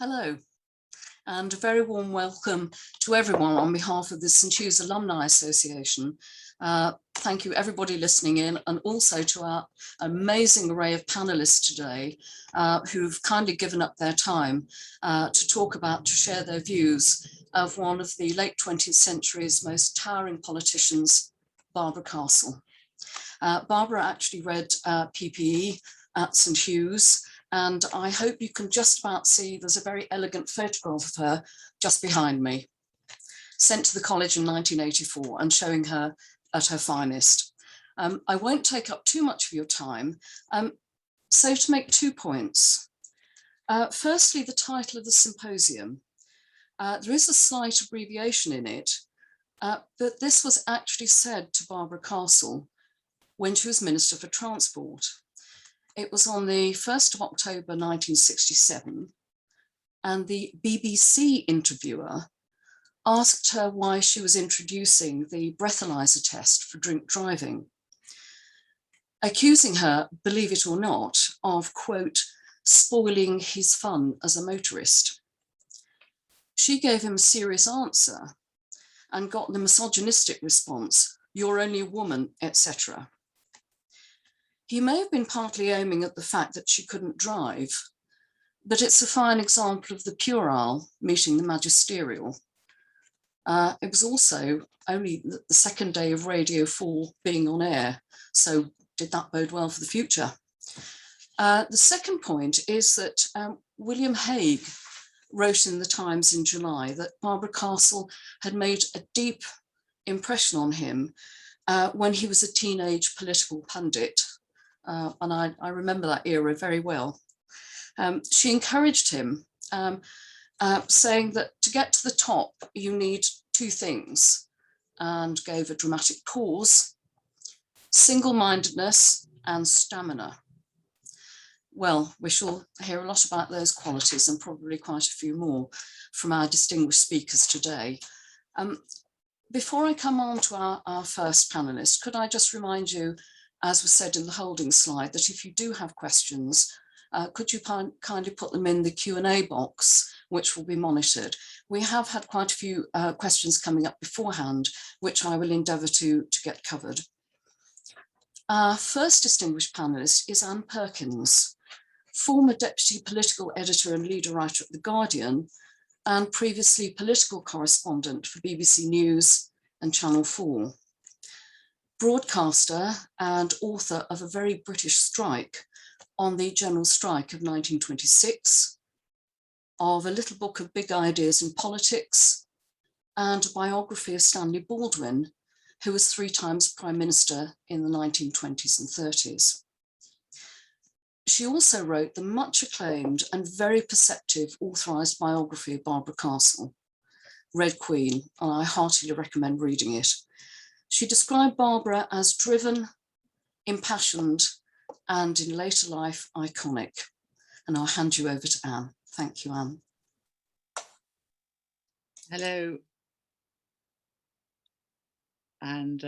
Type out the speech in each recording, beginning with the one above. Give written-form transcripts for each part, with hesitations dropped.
Hello, and a very warm welcome to everyone on behalf of the St Hugh's Alumni Association. Thank you everybody listening in, and also to our amazing array of panelists today who've kindly given up their time to share their views of one of the late 20th century's most towering politicians, Barbara Castle. Barbara actually read PPE at St Hugh's, and I hope you can just about see there's a very elegant photograph of her just behind me, sent to the college in 1984 and showing her at her finest. I won't take up too much of your time, so to make 2 points. Firstly, the title of the symposium. There is a slight abbreviation in it, but this was actually said to Barbara Castle when she was Minister for Transport. It was on the 1st of October 1967, and the BBC interviewer asked her why she was introducing the breathalyzer test for drink driving, accusing her, believe it or not, of, quote, spoiling his fun as a motorist. She gave him a serious answer and got the misogynistic response, "You're only a woman," etc. He may have been partly aiming at the fact that she couldn't drive, but it's a fine example of the puerile meeting the magisterial. It was also only the second day of Radio 4 being on air, so did that bode well for the future? The second point is that William Hague wrote in the Times in July that Barbara Castle had made a deep impression on him when he was a teenage political pundit. And I remember that era very well. She encouraged him, saying that to get to the top, you need 2 things, and gave a dramatic pause: single-mindedness and stamina. Well, we shall hear a lot about those qualities and probably quite a few more from our distinguished speakers today. Before I come on to our first panelist, could I just remind you, as was said in the holding slide, that if you do have questions, could you kindly put them in the Q&A box, which will be monitored. We have had quite a few questions coming up beforehand, which I will endeavour to get covered. Our first distinguished panellist is Anne Perkins, former Deputy Political Editor and Leader Writer at The Guardian, and previously political correspondent for BBC News and Channel 4. Broadcaster and author of A Very British Strike on the General Strike of 1926, of A Little Book of Big Ideas in Politics, and a biography of Stanley Baldwin, who was 3 times Prime Minister in the 1920s and 30s. She also wrote the much acclaimed and very perceptive authorised biography of Barbara Castle, Red Queen, and I heartily recommend reading it. She described Barbara as driven, impassioned, and in later life, iconic. And I'll hand you over to Anne. Thank you, Anne. Hello. And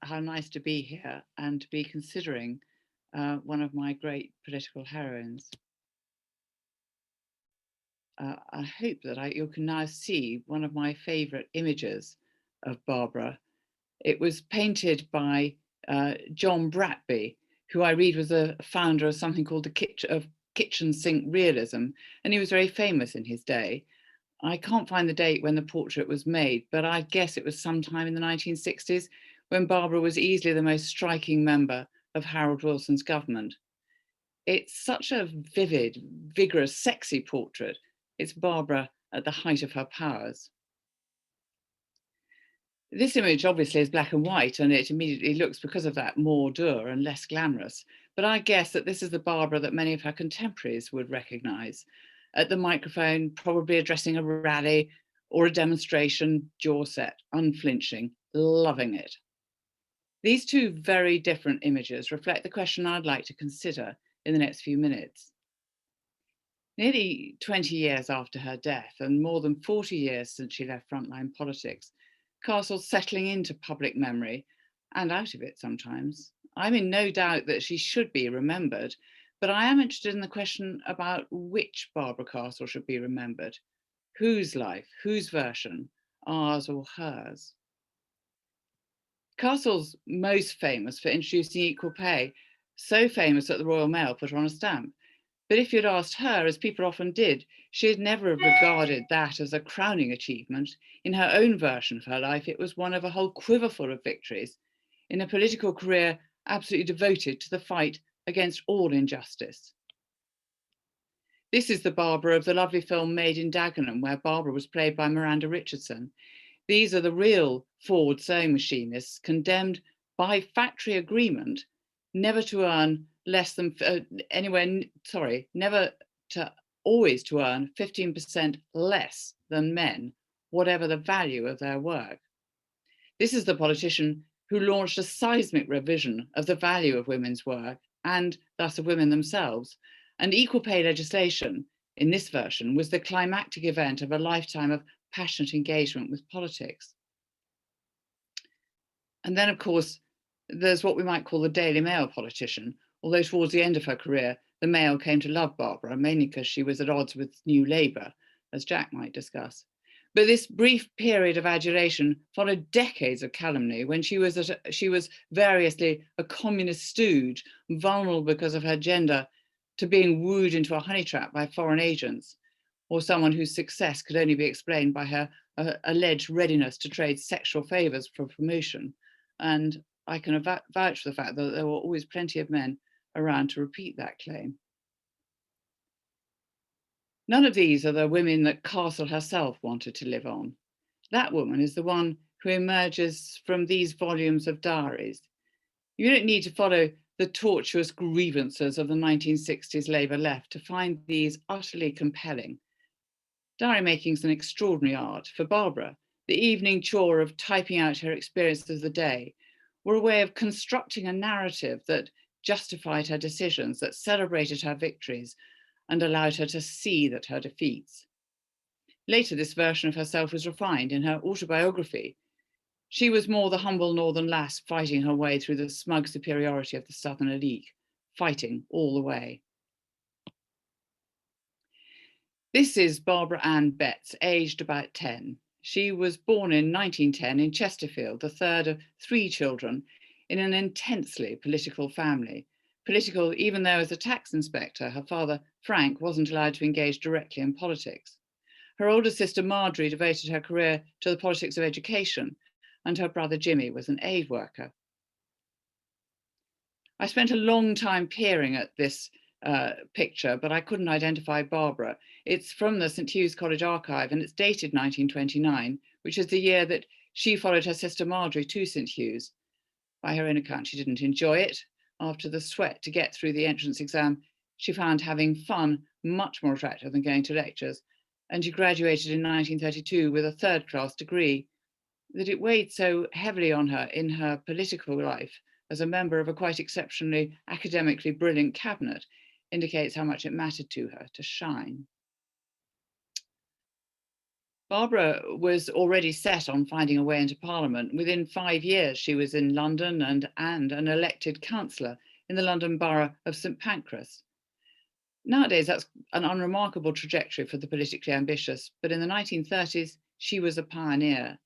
how nice to be here and to be considering one of my great political heroines. I hope that you can now see one of my favourite images of Barbara. It was painted by John Bratby, who I read was a founder of something called the kitchen sink realism, and he was very famous in his day. I can't find the date when the portrait was made, but I guess it was sometime in the 1960s, when Barbara was easily the most striking member of Harold Wilson's government. It's such a vivid, vigorous, sexy portrait. It's Barbara at the height of her powers. This image obviously is black and white, and it immediately looks, because of that, more dour and less glamorous. But I guess that this is the Barbara that many of her contemporaries would recognise. At the microphone, probably addressing a rally or a demonstration, jaw set, unflinching, loving it. These 2 very different images reflect the question I'd like to consider in the next few minutes. Nearly 20 years after her death, and more than 40 years since she left frontline politics, Castle's settling into public memory and out of it sometimes. I'm in no doubt that she should be remembered, But I am interested in the question about which Barbara Castle should be remembered. Whose life, whose version, ours or hers? Castle's most famous for introducing equal pay, so famous that the Royal Mail put her on a stamp. But if you'd asked her, as people often did, she'd never have regarded that as a crowning achievement. In her own version of her life, it was one of a whole quiverful of victories in a political career absolutely devoted to the fight against all injustice. This is the Barbara of the lovely film Made in Dagenham, where Barbara was played by Miranda Richardson. These are the real Ford sewing machinists condemned by factory agreement never to earn less than, never to always to earn 15% less than men, whatever the value of their work. This is the politician who launched a seismic revision of the value of women's work and thus of women themselves. And equal pay legislation in this version was the climactic event of a lifetime of passionate engagement with politics. And then, of course, there's what we might call the Daily Mail politician, although towards the end of her career, the Mail came to love Barbara, mainly because she was at odds with New Labour, as Jack might discuss. But this brief period of adulation followed decades of calumny when she was variously a communist stooge, vulnerable because of her gender, to being wooed into a honey trap by foreign agents, or someone whose success could only be explained by her alleged readiness to trade sexual favours for promotion. And I can vouch for the fact that there were always plenty of men around to repeat that claim. None of these are the women that Castle herself wanted to live on. That woman is the one who emerges from these volumes of diaries. You don't need to follow the tortuous grievances of the 1960s Labour left to find these utterly compelling. Diary making is an extraordinary art. For Barbara, the evening chore of typing out her experiences of the day were a way of constructing a narrative that justified her decisions, that celebrated her victories, and allowed her to see that her defeats. Later, this version of herself was refined in her autobiography. She was more the humble northern lass fighting her way through the smug superiority of the southern elite, fighting all the way. This is Barbara Ann Betts, aged about 10. She was born in 1910 in Chesterfield, the third of 3 children in an intensely political family. Political, even though as a tax inspector, her father, Frank, wasn't allowed to engage directly in politics. Her older sister, Marjorie, devoted her career to the politics of education, and her brother, Jimmy, was an aid worker. I spent a long time peering at this picture, but I couldn't identify Barbara. It's from the St. Hugh's College archive, and it's dated 1929, which is the year that she followed her sister Marjorie to St. Hugh's. By her own account, she didn't enjoy it. After the sweat to get through the entrance exam, she found having fun much more attractive than going to lectures, and she graduated in 1932 with a third-class degree. That it weighed so heavily on her in her political life as a member of a quite exceptionally academically brilliant cabinet indicates how much it mattered to her to shine. Barbara was already set on finding a way into Parliament. Within 5 years, she was in London and an elected councillor in the London borough of St. Pancras. Nowadays, that's an unremarkable trajectory for the politically ambitious, but in the 1930s, she was a pioneer.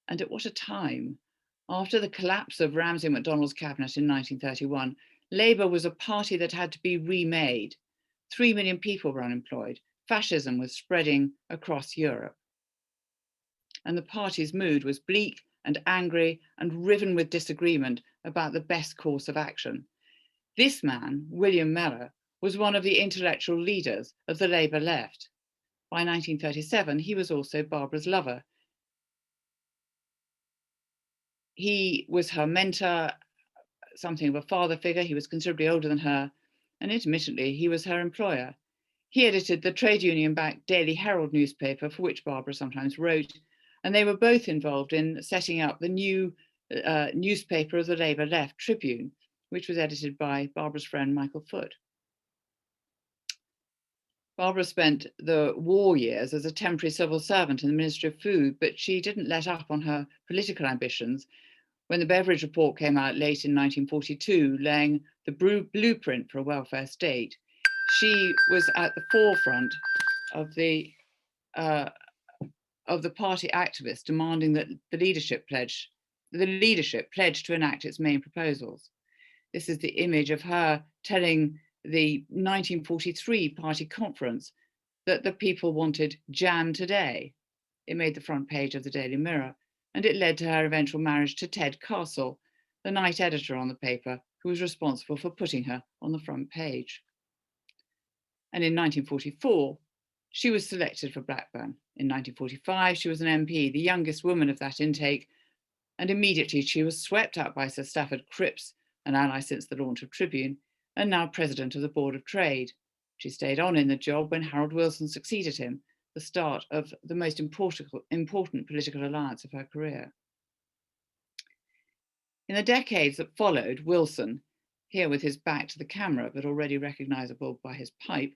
And at what a time. After the collapse of Ramsay MacDonald's cabinet in 1931, Labour was a party that had to be remade. 3 million people were unemployed. Fascism was spreading across Europe. And the party's mood was bleak and angry and riven with disagreement about the best course of action. This man, William Mellor, was one of the intellectual leaders of the Labour left. By 1937, he was also Barbara's lover. He was her mentor, something of a father figure. He was considerably older than her, and intermittently, he was her employer. He edited the trade union-backed Daily Herald newspaper, for which Barbara sometimes wrote, and they were both involved in setting up the new newspaper of the Labour left, Tribune, which was edited by Barbara's friend Michael Foote. Barbara spent the war years as a temporary civil servant in the Ministry of Food, but she didn't let up on her political ambitions when the Beveridge Report came out late in 1942, laying the blueprint for a welfare state, she was at the forefront of the party activists demanding that the leadership pledge to enact its main proposals. This is the image of her telling the 1943 party conference that the people wanted jam today. It made the front page of the Daily Mirror, and it led to her eventual marriage to Ted Castle, the night editor on the paper, who was responsible for putting her on the front page. And in 1944, she was selected for Blackburn. In 1945, she was an MP, the youngest woman of that intake, and immediately she was swept up by Sir Stafford Cripps, an ally since the launch of Tribune, and now president of the Board of Trade. She stayed on in the job when Harold Wilson succeeded him, the start of the most important political alliance of her career. In the decades that followed, Wilson, here with his back to the camera, but already recognisable by his pipe,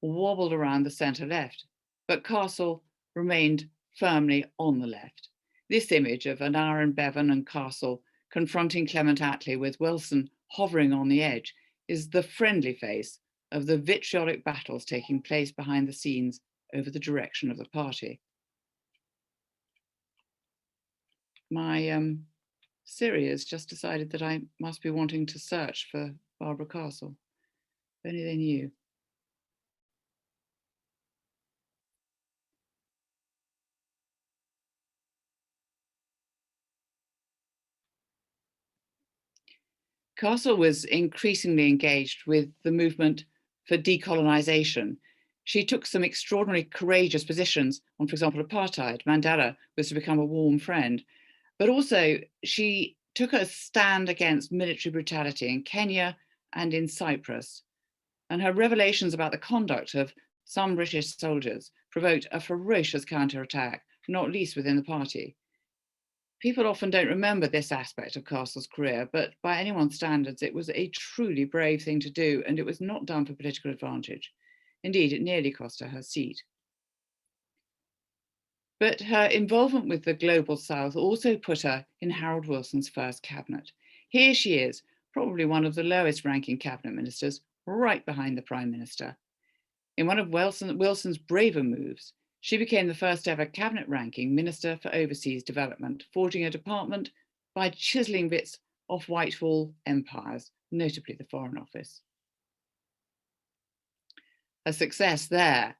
wobbled around the centre-left, but Castle remained firmly on the left. This image of Aneurin Bevan and Castle confronting Clement Attlee with Wilson hovering on the edge is the friendly face of the vitriolic battles taking place behind the scenes over the direction of the party. My Siri has just decided that I must be wanting to search for Barbara Castle. If only they knew. Castle was increasingly engaged with the movement for decolonisation. She took some extraordinarily courageous positions on, for example, apartheid. Mandela was to become a warm friend, but also she took a stand against military brutality in Kenya and in Cyprus. And her revelations about the conduct of some British soldiers provoked a ferocious counterattack, not least within the party. People often don't remember this aspect of Castle's career, but by anyone's standards, it was a truly brave thing to do, and it was not done for political advantage. Indeed, it nearly cost her her seat. But her involvement with the Global South also put her in Harold Wilson's first cabinet. Here she is, probably one of the lowest ranking cabinet ministers, right behind the Prime Minister. In one of Wilson's braver moves, she became the first ever cabinet ranking Minister for Overseas Development, forging a department by chiselling bits off Whitehall empires, notably the Foreign Office. Her success there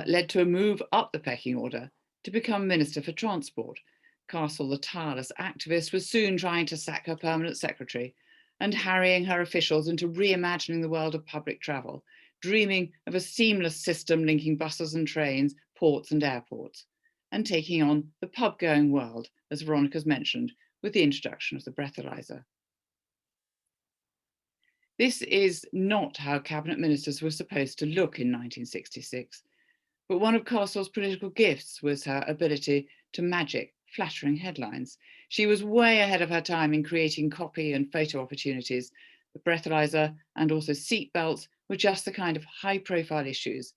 led to a move up the pecking order to become Minister for Transport. Castle, the tireless activist, was soon trying to sack her permanent secretary and harrying her officials into reimagining the world of public travel, dreaming of a seamless system linking buses and trains, ports and airports, and taking on the pub-going world, as Veronica's mentioned, with the introduction of the breathalyzer. This is not how cabinet ministers were supposed to look in 1966, but one of Castle's political gifts was her ability to magic flattering headlines. She was way ahead of her time in creating copy and photo opportunities. The breathalyzer and also seatbelts were just the kind of high-profile issues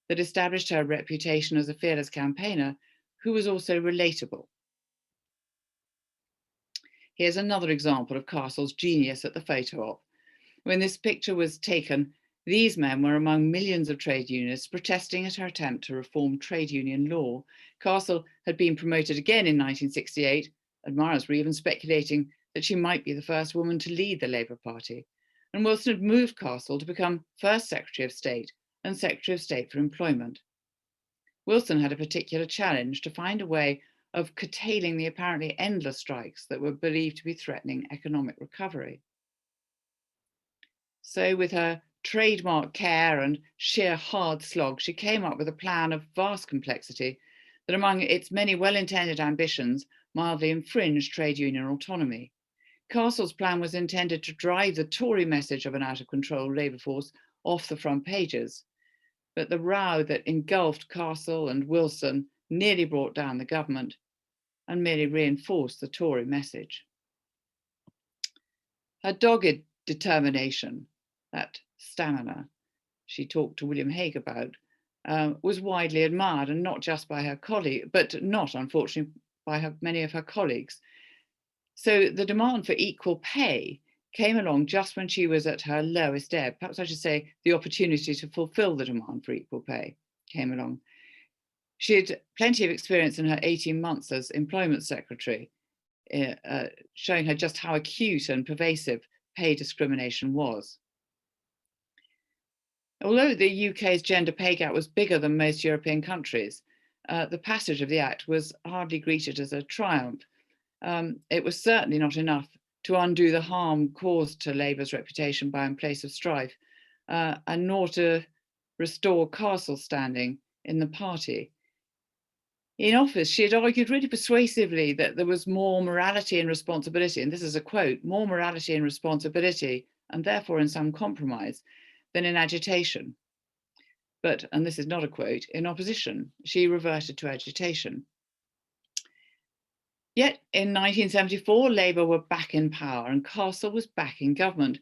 that established her reputation as a fearless campaigner who was also relatable. Here's another example of Castle's genius at the photo op. When this picture was taken, these men were among millions of trade unionists protesting at her attempt to reform trade union law. Castle had been promoted again in 1968. Admirers were even speculating that she might be the first woman to lead the Labour Party. And Wilson had moved Castle to become first Secretary of State and Secretary of State for Employment. Wilson had a particular challenge to find a way of curtailing the apparently endless strikes that were believed to be threatening economic recovery. So with her trademark care and sheer hard slog, she came up with a plan of vast complexity that, among its many well-intended ambitions, mildly infringed trade union autonomy. Castle's plan was intended to drive the Tory message of an out-of-control labour force off the front pages, but the row that engulfed Castle and Wilson nearly brought down the government and merely reinforced the Tory message. Her dogged determination, that stamina she talked to William Hague about, was widely admired, and not just by her colleague, but not unfortunately by many of her colleagues. So the demand for equal pay came along just when she was at her lowest ebb. Perhaps I should say the opportunity to fulfill the demand for equal pay came along. She had plenty of experience in her 18 months as employment secretary, showing her just how acute and pervasive pay discrimination was. Although the UK's gender pay gap was bigger than most European countries, the passage of the Act was hardly greeted as a triumph. It was certainly not enough to undo the harm caused to Labour's reputation by in place of strife, and nor to restore Castle's standing in the party. In office, she had argued really persuasively that there was more morality and responsibility, and this is a quote, more morality and responsibility, and therefore in some compromise, than in agitation. But, and this is not a quote, in opposition, she reverted to agitation. Yet in 1974, Labour were back in power and Castle was back in government,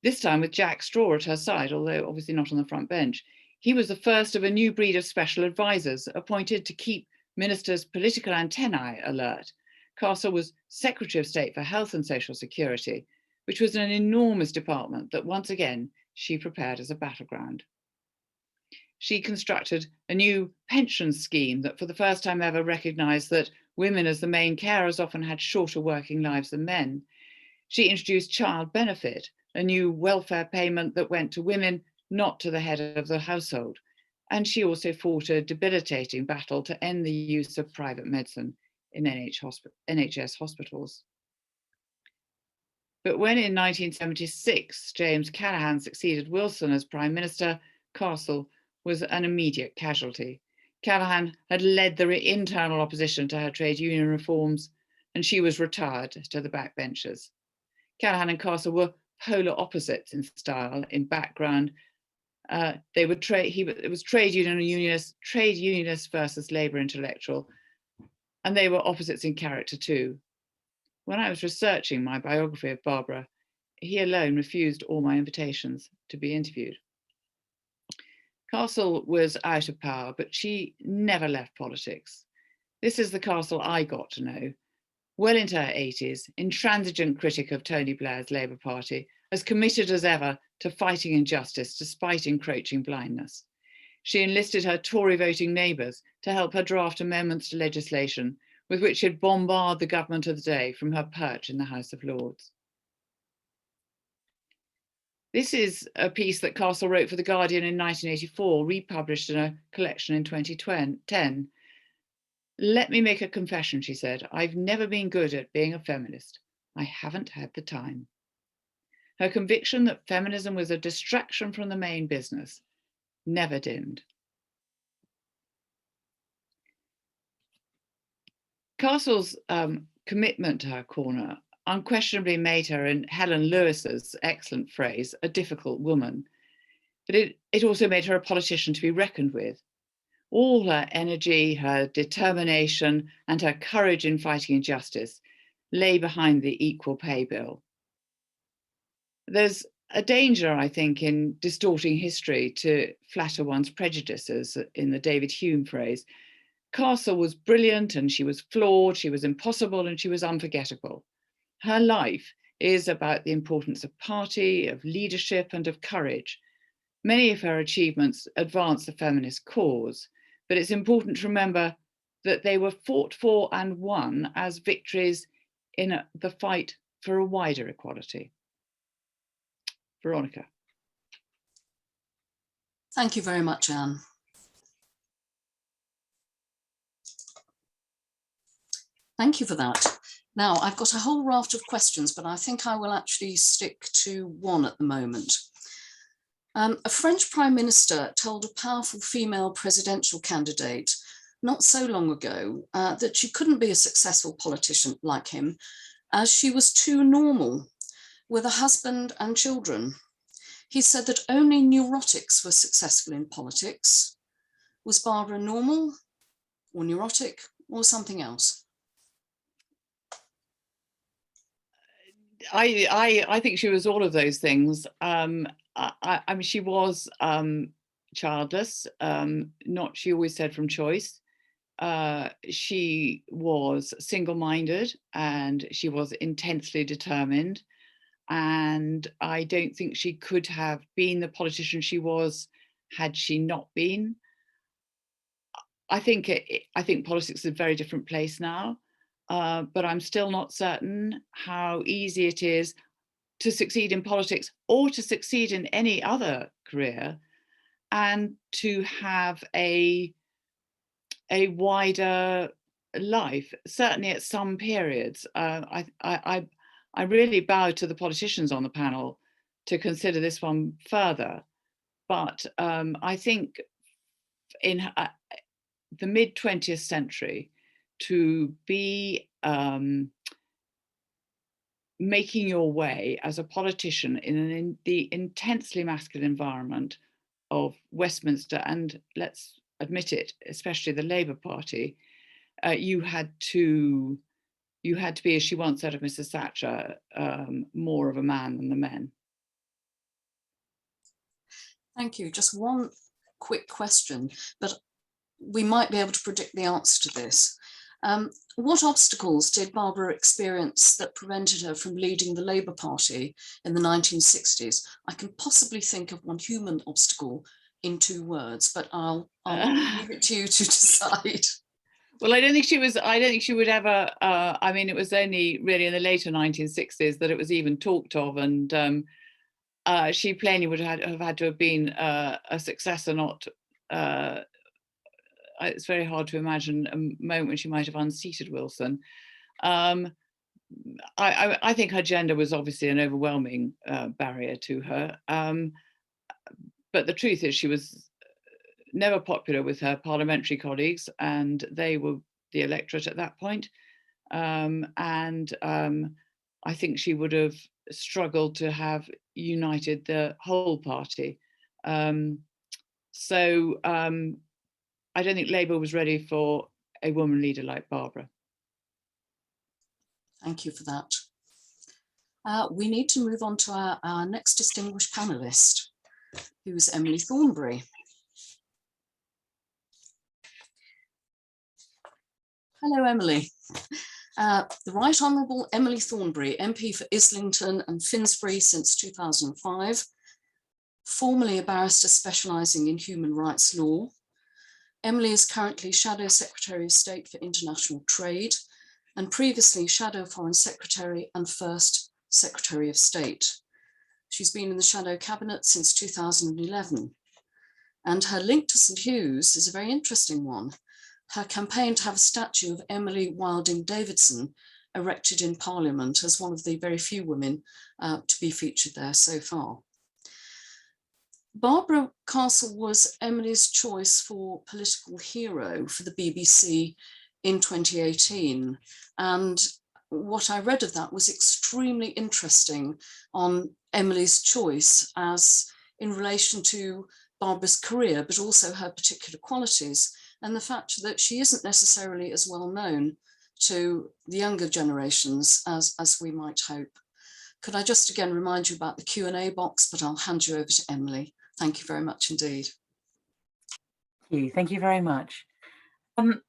this time with Jack Straw at her side, although obviously not on the front bench. He was the first of a new breed of special advisors appointed to keep ministers' political antennae alert. Castle was Secretary of State for Health and Social Security, which was an enormous department that once again she prepared as a battleground. She constructed a new pension scheme that for the first time ever recognised that women as the main carers often had shorter working lives than men. She introduced child benefit, a new welfare payment that went to women, not to the head of the household. And she also fought a debilitating battle to end the use of private medicine in NHS hospitals. But when in 1976, James Callaghan succeeded Wilson as Prime Minister, Castle was an immediate casualty. Callaghan had led the internal opposition to her trade union reforms, and she was retired to the backbenchers. Callaghan and Castle were polar opposites in style, in background. It was trade unionist versus Labour intellectual, and they were opposites in character too. When I was researching my biography of Barbara, he alone refused all my invitations to be interviewed. Castle was out of power, but she never left politics. This is the Castle I got to know. Well into her 80s, intransigent critic of Tony Blair's Labour Party, as committed as ever to fighting injustice despite encroaching blindness. She enlisted her Tory voting neighbours to help her draft amendments to legislation with which she'd bombard the government of the day from her perch in the House of Lords. This is a piece that Castle wrote for The Guardian in 1984, republished in a collection in 2010. Let me make a confession, she said. I've never been good at being a feminist. I haven't had the time. Her conviction that feminism was a distraction from the main business never dimmed. Castle's commitment to her corner unquestionably made her, in Helen Lewis's excellent phrase, a difficult woman. But it also made her a politician to be reckoned with. All her energy, her determination, and her courage in fighting injustice lay behind the Equal Pay Bill. There's a danger, I think, in distorting history to flatter one's prejudices, in the David Hume phrase. Castle was brilliant and she was flawed, she was impossible and she was unforgettable. Her life is about the importance of party, of leadership and of courage. Many of her achievements advance the feminist cause, but it's important to remember that they were fought for and won as victories in the fight for a wider equality. Veronica. Thank you very much, Anne. Thank you for that. Now, I've got a whole raft of questions, but I think I will actually stick to one at the moment. A French Prime Minister told a powerful female presidential candidate not so long ago that she couldn't be a successful politician like him as she was too normal, with a husband and children. He said that only neurotics were successful in politics. Was Barbara normal or neurotic or something else? I think she was all of those things. I mean, she was childless, not, she always said, from choice. she was single-minded and she was intensely determined. And I don't think she could have been the politician she was had she not been. I think politics is a very different place now, but I'm still not certain how easy it is to succeed in politics or to succeed in any other career and to have a wider life, certainly at some periods. I really bow to the politicians on the panel to consider this one further. But I think in the mid-20th century, to be making your way as a politician in the intensely masculine environment of Westminster, and let's admit it, especially the Labour Party, you had to be, as she once said of Mrs. Thatcher, more of a man than the men. Thank you. Just one quick question, but we might be able to predict the answer to this. What obstacles did Barbara experience that prevented her from leading the Labour Party in the 1960s? I can possibly think of one human obstacle in 2 words, but I'll leave it to you to decide. Well, I don't think she would ever. I mean, it was only really in the later 1960s that it was even talked of, and she plainly would have had to have been a successor, not. It's very hard to imagine a moment when she might have unseated Wilson. I think her gender was obviously an overwhelming barrier to her. But the truth is she was never popular with her parliamentary colleagues, and they were the electorate at that point. I think she would have struggled to have united the whole party. I don't think Labour was ready for a woman leader like Barbara. Thank you for that. We need to move on to our next distinguished panellist, who is Emily Thornberry. Hello, Emily. The Right Honourable Emily Thornberry, MP for Islington and Finsbury since 2005, formerly a barrister specialising in human rights law. Emily is currently Shadow Secretary of State for International Trade and previously Shadow Foreign Secretary and First Secretary of State. She's been in the Shadow Cabinet since 2011. And her link to St Hugh's is a very interesting one. Her campaign to have a statue of Emily Wilding Davidson erected in Parliament as one of the very few women to be featured there so far. Barbara Castle was Emily's choice for political hero for the BBC in 2018. And what I read of that was extremely interesting on Emily's choice as in relation to Barbara's career, but also her particular qualities, and the fact that she isn't necessarily as well known to the younger generations as we might hope. Could I just again remind you about the Q&A box, but I'll hand you over to Emily. Thank you very much indeed. Thank you very much. Can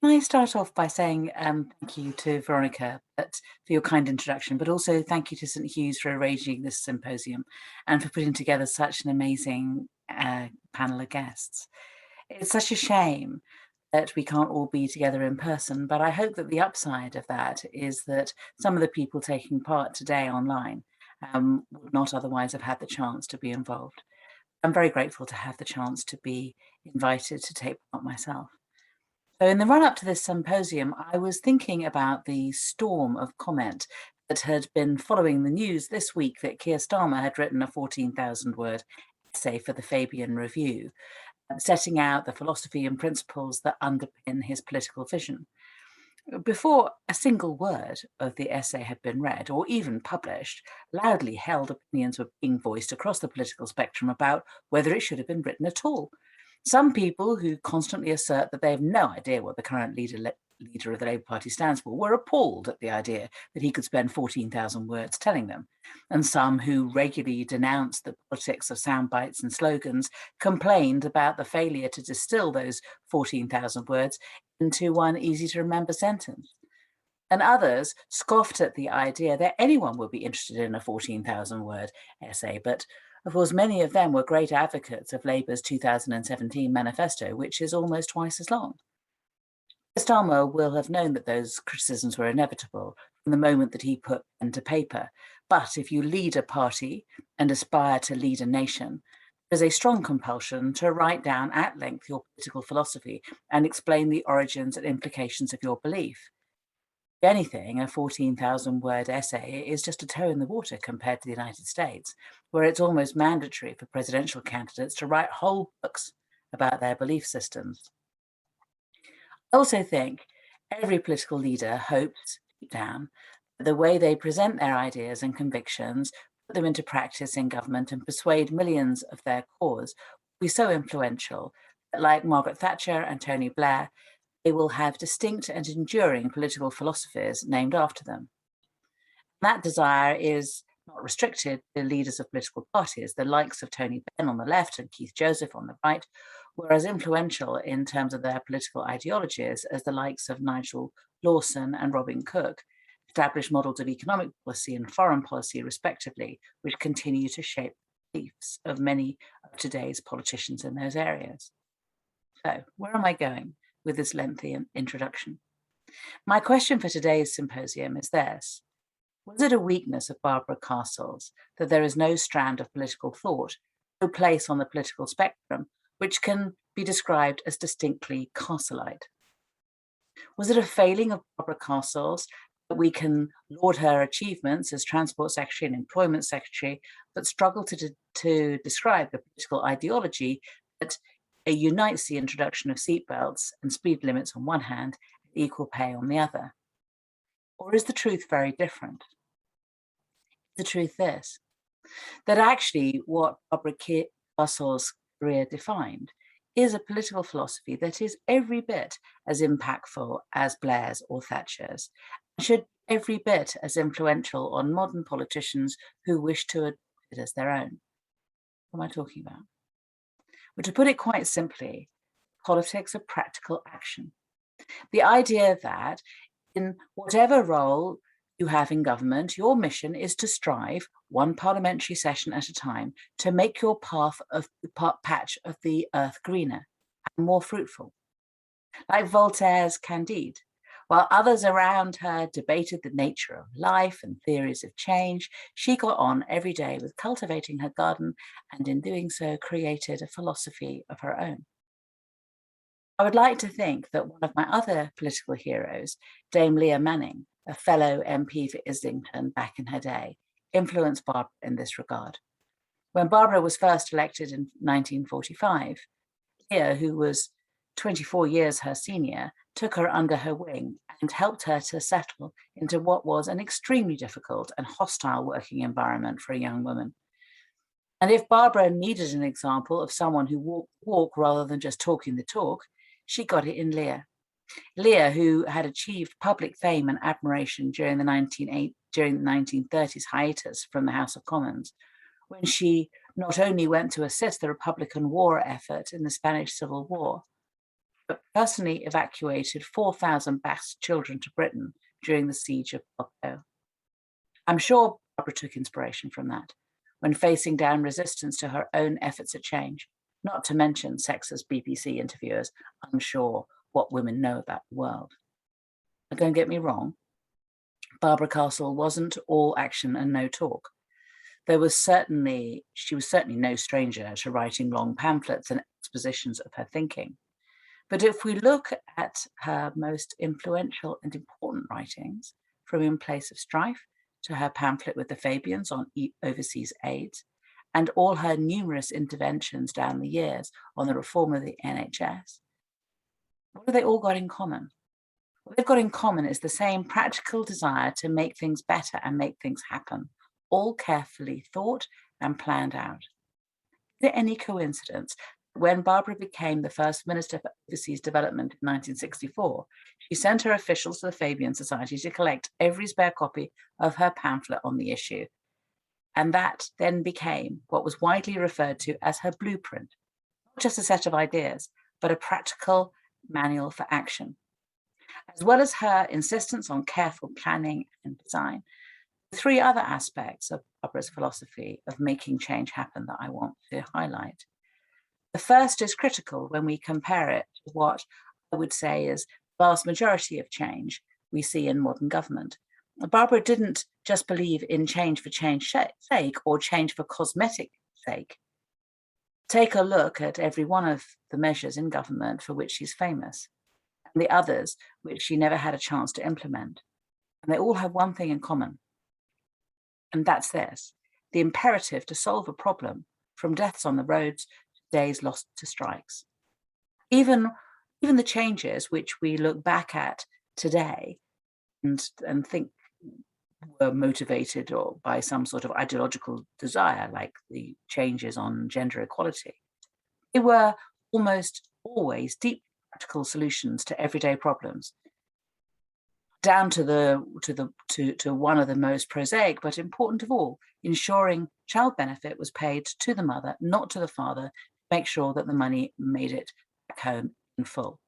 I start off by saying thank you to Veronica for your kind introduction, but also thank you to St Hugh's for arranging this symposium and for putting together such an amazing panel of guests. It's such a shame that we can't all be together in person, but I hope that the upside of that is that some of the people taking part today online would not otherwise have had the chance to be involved. I'm very grateful to have the chance to be invited to take part myself. So in the run-up to this symposium, I was thinking about the storm of comment that had been following the news this week that Keir Starmer had written a 14,000-word essay for the Fabian Review, setting out the philosophy and principles that underpin his political vision. Before a single word of the essay had been read or even published, loudly held opinions were being voiced across the political spectrum about whether it should have been written at all. Some people who constantly assert that they have no idea what the current leader of the Labour Party stands for were appalled at the idea that he could spend 14,000 words telling them. And some who regularly denounced the politics of sound bites and slogans complained about the failure to distill those 14,000 words into one easy to remember sentence. And others scoffed at the idea that anyone would be interested in a 14,000 word essay. But of course, many of them were great advocates of Labour's 2017 manifesto, which is almost twice as long. Starmer will have known that those criticisms were inevitable from the moment that he put pen to paper. But if you lead a party and aspire to lead a nation, there's a strong compulsion to write down at length your political philosophy and explain the origins and implications of your belief. If anything, a 14,000 word essay is just a toe in the water compared to the United States, where it's almost mandatory for presidential candidates to write whole books about their belief systems. I also think every political leader hopes deep down that the way they present their ideas and convictions, put them into practice in government and persuade millions of their cause will be so influential that, like Margaret Thatcher and Tony Blair, they will have distinct and enduring political philosophies named after them. That desire is not restricted to leaders of political parties. The likes of Tony Benn on the left and Keith Joseph on the right were as influential in terms of their political ideologies as the likes of Nigel Lawson and Robin Cook, established models of economic policy and foreign policy, respectively, which continue to shape the beliefs of many of today's politicians in those areas. So, where am I going with this lengthy introduction? My question for today's symposium is this: was it a weakness of Barbara Castle's that there is no strand of political thought, no place on the political spectrum, which can be described as distinctly Castleite? Was it a failing of Barbara Castle's that we can laud her achievements as Transport Secretary and Employment Secretary, but struggle to describe the political ideology that unites the introduction of seatbelts and speed limits on one hand, and equal pay on the other? Or is the truth very different? The truth is that actually what Barbara Castle's career defined is a political philosophy that is every bit as impactful as Blair's or Thatcher's, and should be every bit as influential on modern politicians who wish to adopt it as their own. What am I talking about? Well, to put it quite simply, politics of practical action. The idea that in whatever role you have in government, your mission is to strive, one parliamentary session at a time, to make your patch of the earth greener and more fruitful. Like Voltaire's Candide, while others around her debated the nature of life and theories of change, she got on every day with cultivating her garden and in doing so created a philosophy of her own. I would like to think that one of my other political heroes, Dame Leah Manning, a fellow MP for Islington back in her day, influenced Barbara in this regard. When Barbara was first elected in 1945, Leah, who was 24 years her senior, took her under her wing and helped her to settle into what was an extremely difficult and hostile working environment for a young woman. And if Barbara needed an example of someone who walked the walk rather than just talking the talk, she got it in Leah. Leah, who had achieved public fame and admiration during the 1930s hiatus from the House of Commons, when she not only went to assist the Republican war effort in the Spanish Civil War, but personally evacuated 4,000 Basque children to Britain during the siege of Porto. I'm sure Barbara took inspiration from that when facing down resistance to her own efforts at change, not to mention sexist BBC interviewers unsure what women know about the world. But don't get me wrong, Barbara Castle wasn't all action and no talk. She was certainly no stranger to writing long pamphlets and expositions of her thinking. But if we look at her most influential and important writings, from In Place of Strife to her pamphlet with the Fabians on overseas aids, and all her numerous interventions down the years on the reform of the NHS, what have they all got in common? What they've got in common is the same practical desire to make things better and make things happen, all carefully thought and planned out. Is it any coincidence When Barbara became the first Minister for Overseas Development in 1964, she sent her officials to the Fabian Society to collect every spare copy of her pamphlet on the issue. And that then became what was widely referred to as her blueprint, not just a set of ideas, but a practical manual for action. As well as her insistence on careful planning and design, three other aspects of Barbara's philosophy of making change happen that I want to highlight. The first is critical when we compare it to what I would say is the vast majority of change we see in modern government. Barbara didn't just believe in change for change's sake or change for cosmetic sake. Take a look at every one of the measures in government for which she's famous, and the others which she never had a chance to implement. And they all have one thing in common, and that's this: the imperative to solve a problem, from deaths on the roads days lost to strikes. Even the changes which we look back at today and think were motivated or by some sort of ideological desire, like the changes on gender equality, they were almost always deep practical solutions to everyday problems, down to one of the most prosaic but important of all, ensuring child benefit was paid to the mother, not to the father, make sure that the money made it back home in full.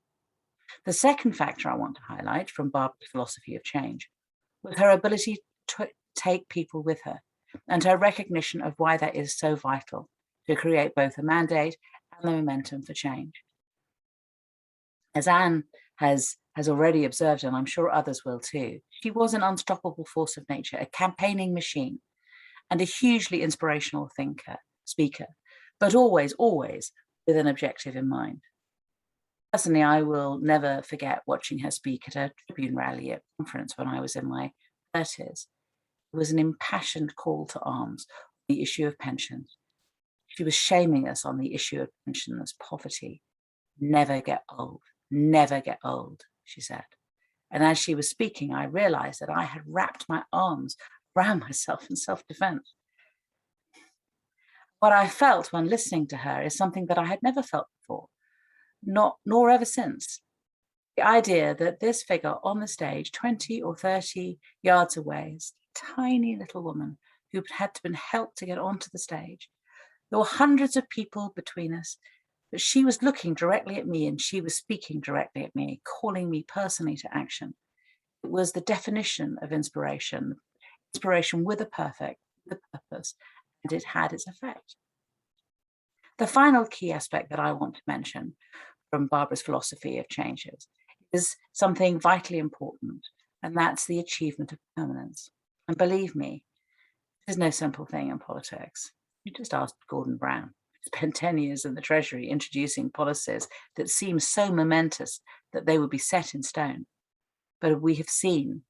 The second factor I want to highlight from Barbara's philosophy of change was her ability to take people with her, and her recognition of why that is so vital to create both a mandate and the momentum for change. As Anne has already observed, and I'm sure others will too, she was an unstoppable force of nature, a campaigning machine, and a hugely inspirational speaker, but always with an objective in mind. Personally, I will never forget watching her speak at a Tribune rally at conference when I was in my 30s. It was an impassioned call to arms on the issue of pensions. She was shaming us on the issue of pensions, poverty. Never get old, she said. And as she was speaking, I realized that I had wrapped my arms around myself in self-defense. What I felt when listening to her is something that I had never felt before, nor ever since. The idea that this figure on the stage, 20 or 30 yards away, is a tiny little woman who had been helped to get onto the stage. There were hundreds of people between us, but she was looking directly at me and she was speaking directly at me, calling me personally to action. It was the definition of inspiration with a purpose, and it had its effect. The final key aspect that I want to mention from Barbara's philosophy of changes is something vitally important, and that's the achievement of permanence. And believe me, there's no simple thing in politics. You just asked Gordon Brown. He spent 10 years in the Treasury introducing policies that seemed so momentous that they would be set in stone. But we have seen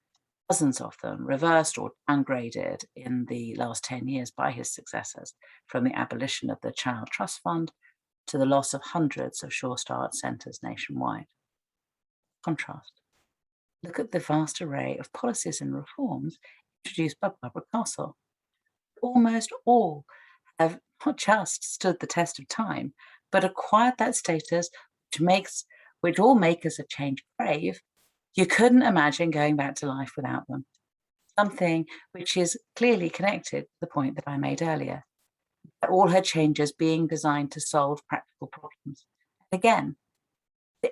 dozens of them reversed or downgraded in the last 10 years by his successors, from the abolition of the Child Trust Fund to the loss of hundreds of Sure Start centres nationwide. Contrast. Look at the vast array of policies and reforms introduced by Barbara Castle. Almost all have not just stood the test of time, but acquired that status which all makers of change crave. You couldn't imagine going back to life without them. Something which is clearly connected to the point that I made earlier. All her changes being designed to solve practical problems. Again,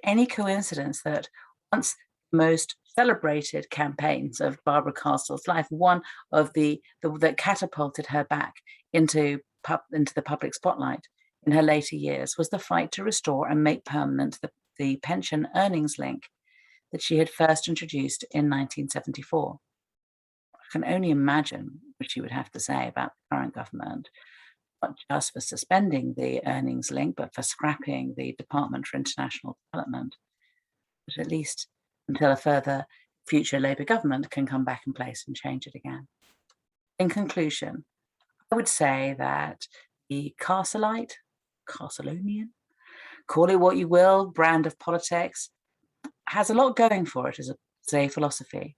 any coincidence that once the most celebrated campaigns of Barbara Castle's life, one of that catapulted her back into the public spotlight in her later years, was the fight to restore and make permanent the pension earnings link that she had first introduced in 1974. I can only imagine what she would have to say about the current government, not just for suspending the earnings link, but for scrapping the Department for International Development, but at least until a further future Labour government can come back in place and change it again. In conclusion, I would say that the Castleite, Castlonian, call it what you will, brand of politics, has a lot going for it as a philosophy.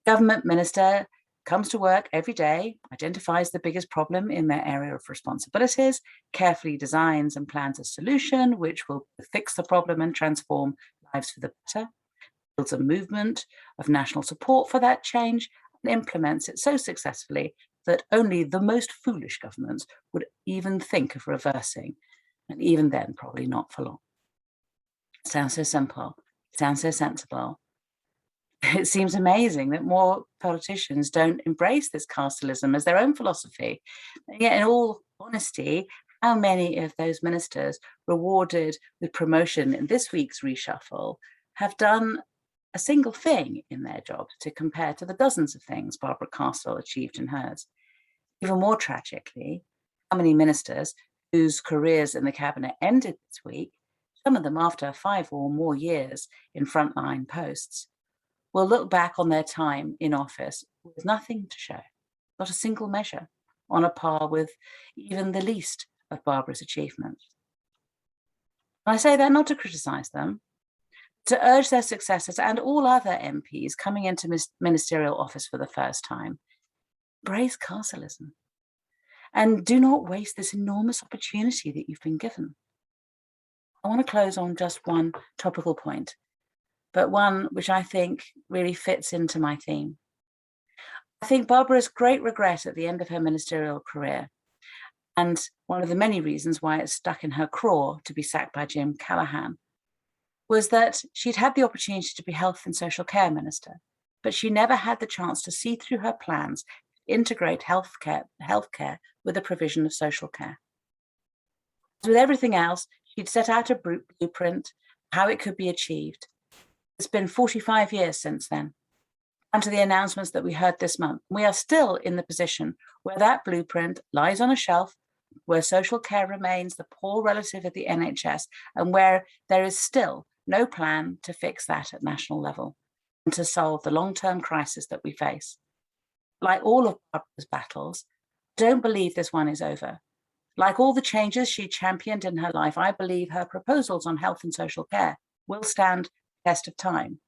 Government minister comes to work every day, identifies the biggest problem in their area of responsibilities, carefully designs and plans a solution which will fix the problem and transform lives for the better, builds a movement of national support for that change, and implements it so successfully that only the most foolish governments would even think of reversing, and even then, probably not for long. It sounds so simple, it sounds so sensible. It seems amazing that more politicians don't embrace this castleism as their own philosophy. And yet, in all honesty, how many of those ministers rewarded with promotion in this week's reshuffle have done a single thing in their job to compare to the dozens of things Barbara Castle achieved in hers? Even more tragically, how many ministers whose careers in the cabinet ended this week, some of them after 5 or more years in frontline posts, will look back on their time in office with nothing to show, not a single measure, on a par with even the least of Barbara's achievements. And I say that not to criticise them, to urge their successors and all other MPs coming into ministerial office for the first time, embrace castleism and do not waste this enormous opportunity that you've been given. I want to close on just one topical point, but one which I think really fits into my theme. I think Barbara's great regret at the end of her ministerial career, and one of the many reasons why it stuck in her craw to be sacked by Jim Callaghan, was that she'd had the opportunity to be Health and Social Care Minister, but she never had the chance to see through her plans to integrate healthcare with the provision of social care. As with everything else, she'd set out a blueprint how it could be achieved. It's been 45 years since then, and to the announcements that we heard this month. We are still in the position where that blueprint lies on a shelf, where social care remains the poor relative of the NHS, and where there is still no plan to fix that at national level and to solve the long-term crisis that we face. Like all of Barbara's battles, don't believe this one is over. Like all the changes she championed in her life, I believe her proposals on health and social care will stand the test of time.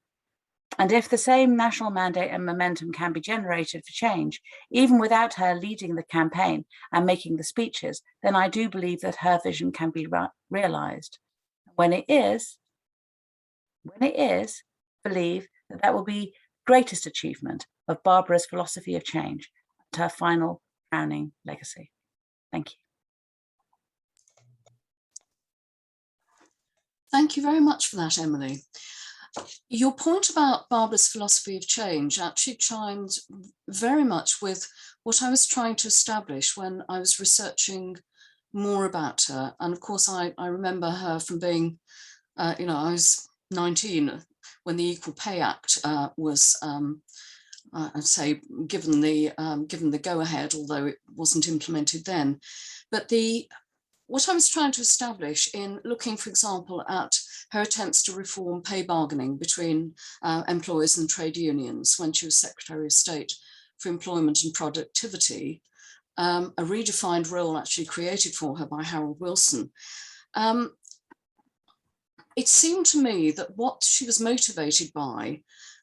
And if the same national mandate and momentum can be generated for change, even without her leading the campaign and making the speeches, then I do believe that her vision can be realised. When it is, believe that that will be the greatest achievement of Barbara's philosophy of change and her final crowning legacy. Thank you. Thank you very much for that, Emily. Your point about Barbara's philosophy of change actually chimed very much with what I was trying to establish when I was researching more about her. And of course, I remember her from being, I was 19 when the Equal Pay Act was, I'd say, given the go-ahead, although it wasn't implemented then. But what I was trying to establish in looking, for example, at her attempts to reform pay bargaining between employers and trade unions when she was Secretary of State for Employment and Productivity, a redefined role actually created for her by Harold Wilson. It seemed to me that what she was motivated by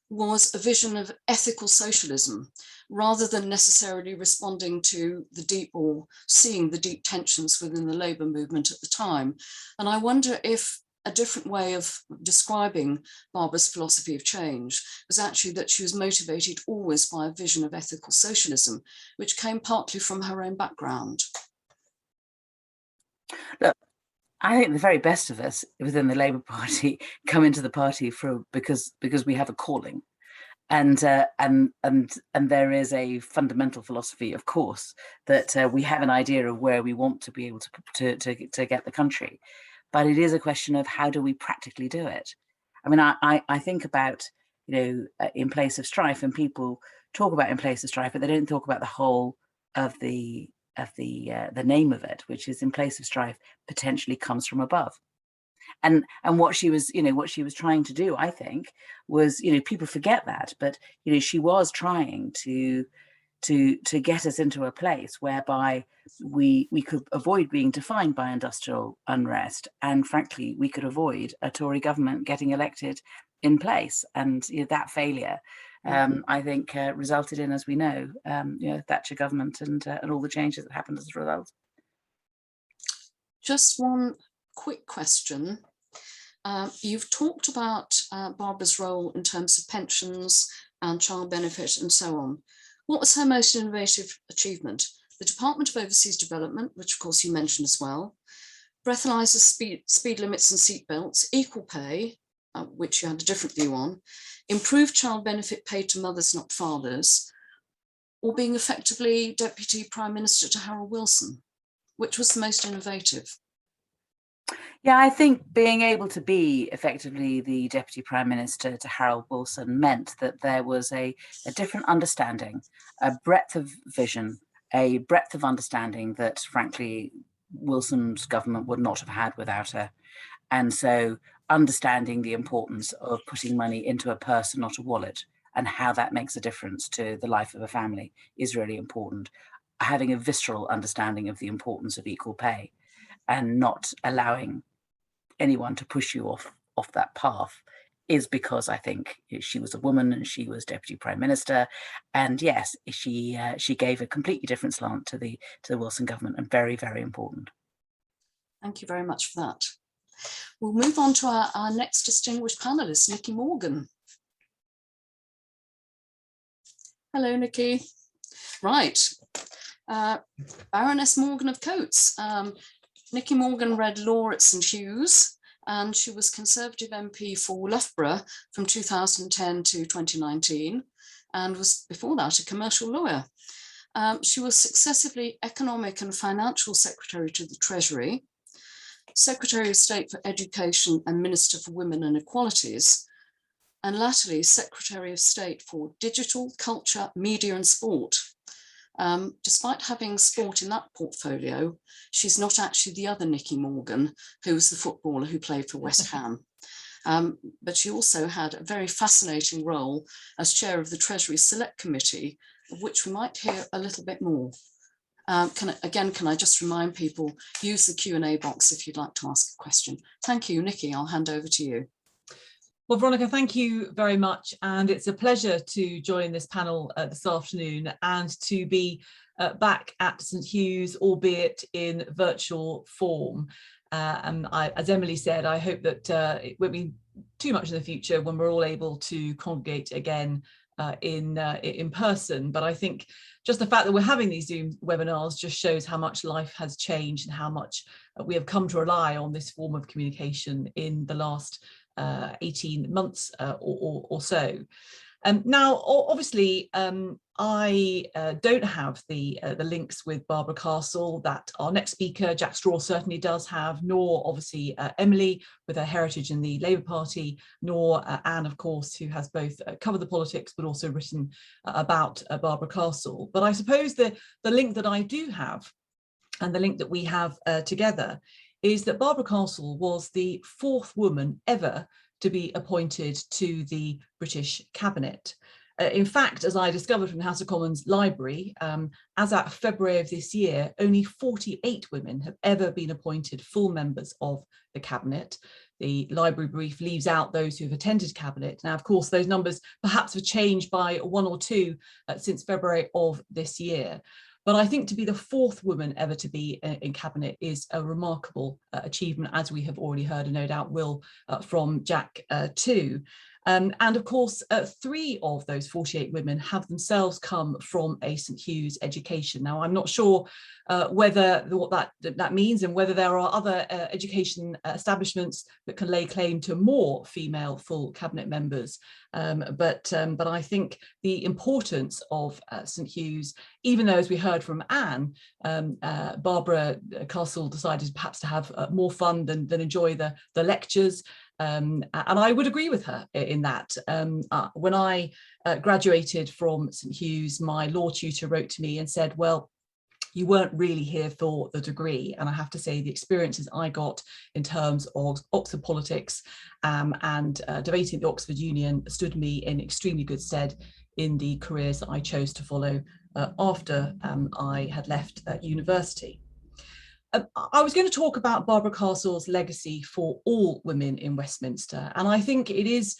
was a vision of ethical socialism, rather than necessarily responding to the deep or seeing the deep tensions within the labour movement at the time. And I wonder if a different way of describing Barbara's philosophy of change was actually that she was motivated always by a vision of ethical socialism, which came partly from her own background. Look, I think the very best of us within the Labour Party come into the party because we have a calling. And there is a fundamental philosophy, of course, that we have an idea of where we want to be able to get the country, but it is a question of how do we practically do it. I mean, I think about in place of strife, and people talk about in place of strife, but they don't talk about the whole of the name of it, which is in place of strife potentially comes from above. And what she was trying to do, I think, was, people forget that, but, she was trying to get us into a place whereby we could avoid being defined by industrial unrest. And frankly, we could avoid a Tory government getting elected in place. And that failure I think resulted in, as we know, Thatcher government and all the changes that happened as a result. Just one quick question. You've talked about Barbara's role in terms of pensions and child benefit and so on. What was her most innovative achievement? The Department of Overseas Development, which of course you mentioned as well, breathalyzers, speed limits and seatbelts, equal pay, which you had a different view on, improved child benefit paid to mothers, not fathers, or being effectively Deputy Prime Minister to Harold Wilson? Which was the most innovative? Yeah, I think being able to be effectively the Deputy Prime Minister to Harold Wilson meant that there was a different understanding, a breadth of vision, a breadth of understanding that, frankly, Wilson's government would not have had without her. And so understanding the importance of putting money into a purse and not a wallet, and how that makes a difference to the life of a family, is really important. Having a visceral understanding of the importance of equal pay and not allowing anyone to push you off that path is because I think she was a woman and she was Deputy Prime Minister, and yes, she gave a completely different slant to the Wilson government, and very, very important. Thank you very much for that. We'll move on to our next distinguished panelist, Nicky Morgan. Hello, Nicky. Right, Baroness Morgan of Cotes. Nicky Morgan read law at St Hugh's, and she was Conservative MP for Loughborough from 2010 to 2019, and was before that a commercial lawyer. She was successively Economic and Financial Secretary to the Treasury, Secretary of State for Education and Minister for Women and Equalities, and latterly Secretary of State for Digital, Culture, Media and Sport. Despite having sport in that portfolio, she's not actually the other Nicky Morgan, who was the footballer who played for West Ham. But she also had a very fascinating role as chair of the Treasury Select Committee, of which we might hear a little bit more. Can I just remind people, use the Q&A box if you'd like to ask a question. Thank you, Nicky. I'll hand over to you. Well, Veronica, thank you very much. And it's a pleasure to join this panel this afternoon and to be back at St Hugh's, albeit in virtual form. And as Emily said, I hope that it won't be too much in the future when we're all able to congregate again in person. But I think just the fact that we're having these Zoom webinars just shows how much life has changed and how much we have come to rely on this form of communication in the last 18 months or so. Now, obviously, I don't have the links with Barbara Castle that our next speaker, Jack Straw, certainly does have, nor obviously Emily with her heritage in the Labour Party, nor Anne, of course, who has both covered the politics but also written about Barbara Castle. But I suppose the link that I do have, and the link that we have together, is that Barbara Castle was the 4th woman ever to be appointed to the British Cabinet. In fact, as I discovered from the House of Commons Library, as at February of this year, only 48 women have ever been appointed full members of the Cabinet. The library brief leaves out those who have attended Cabinet. Now, of course, those numbers perhaps have changed by 1 or 2 since February of this year. But I think to be the 4th woman ever to be in Cabinet is a remarkable achievement, as we have already heard, and no doubt will from Jack too. And of course, 3 of those 48 women have themselves come from a St Hugh's education. Now, I'm not sure what that means, and whether there are other education establishments that can lay claim to more female full Cabinet members. But I think the importance of St Hugh's, even though, as we heard from Anne, Barbara Castle decided perhaps to have more fun than enjoy the lectures. And I would agree with her in that. When I graduated from St Hugh's, my law tutor wrote to me and said, well, you weren't really here for the degree. And I have to say the experiences I got in terms of Oxford politics and debating at the Oxford Union stood me in extremely good stead in the careers that I chose to follow after I had left university. I was going to talk about Barbara Castle's legacy for all women in Westminster, and I think it is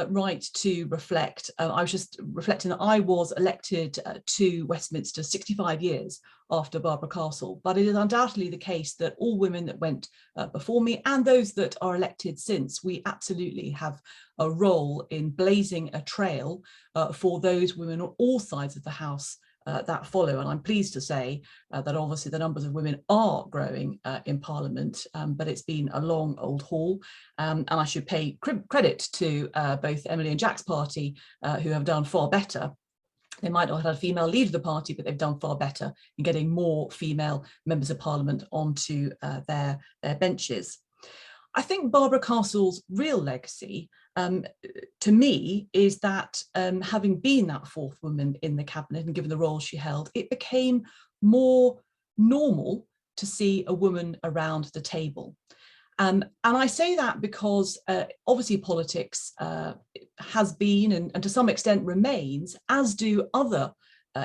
right to reflect. I was just reflecting that I was elected to Westminster 65 years after Barbara Castle, but it is undoubtedly the case that all women that went before me and those that are elected since, we absolutely have a role in blazing a trail for those women on all sides of the House that follow. And I'm pleased to say that obviously the numbers of women are growing in Parliament, but it's been a long old haul. And I should pay credit to both Emily and Jack's party, who have done far better. They might not have had a female leader of the party, but they've done far better in getting more female members of Parliament onto their benches. I think Barbara Castle's real legacy, to me, is that having been that fourth woman in the cabinet and given the role she held, it became more normal to see a woman around the table. And I say that because obviously politics has been and to some extent remains, as do other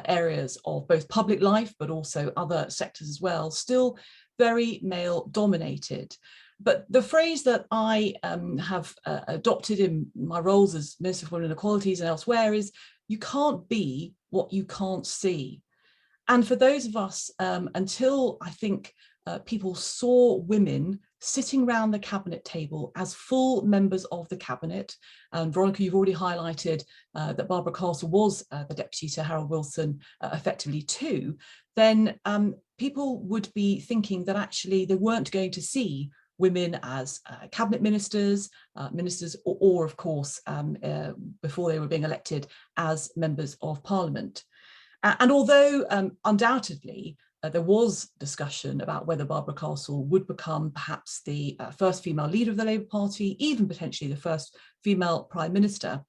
areas of both public life, but also other sectors as well, still very male dominated. But the phrase that I have adopted in my roles as Minister for Women and Equalities and elsewhere is, you can't be what you can't see. And for those of us, until I think people saw women sitting around the cabinet table as full members of the cabinet, and Veronica, you've already highlighted that Barbara Castle was the deputy to Harold Wilson effectively too, then people would be thinking that actually they weren't going to see women as cabinet ministers, or of course, before they were being elected, as members of Parliament. And although undoubtedly there was discussion about whether Barbara Castle would become perhaps the first female leader of the Labour Party, even potentially the first female Prime Minister,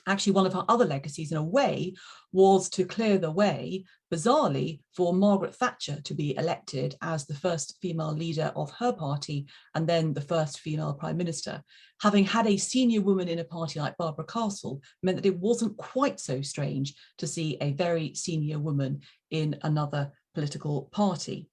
actually one of her other legacies in a way was to clear the way, bizarrely, for Margaret Thatcher to be elected as the first female leader of her party and then the first female Prime Minister. Having had a senior woman in a party like Barbara Castle meant that it wasn't quite so strange to see a very senior woman in another political party.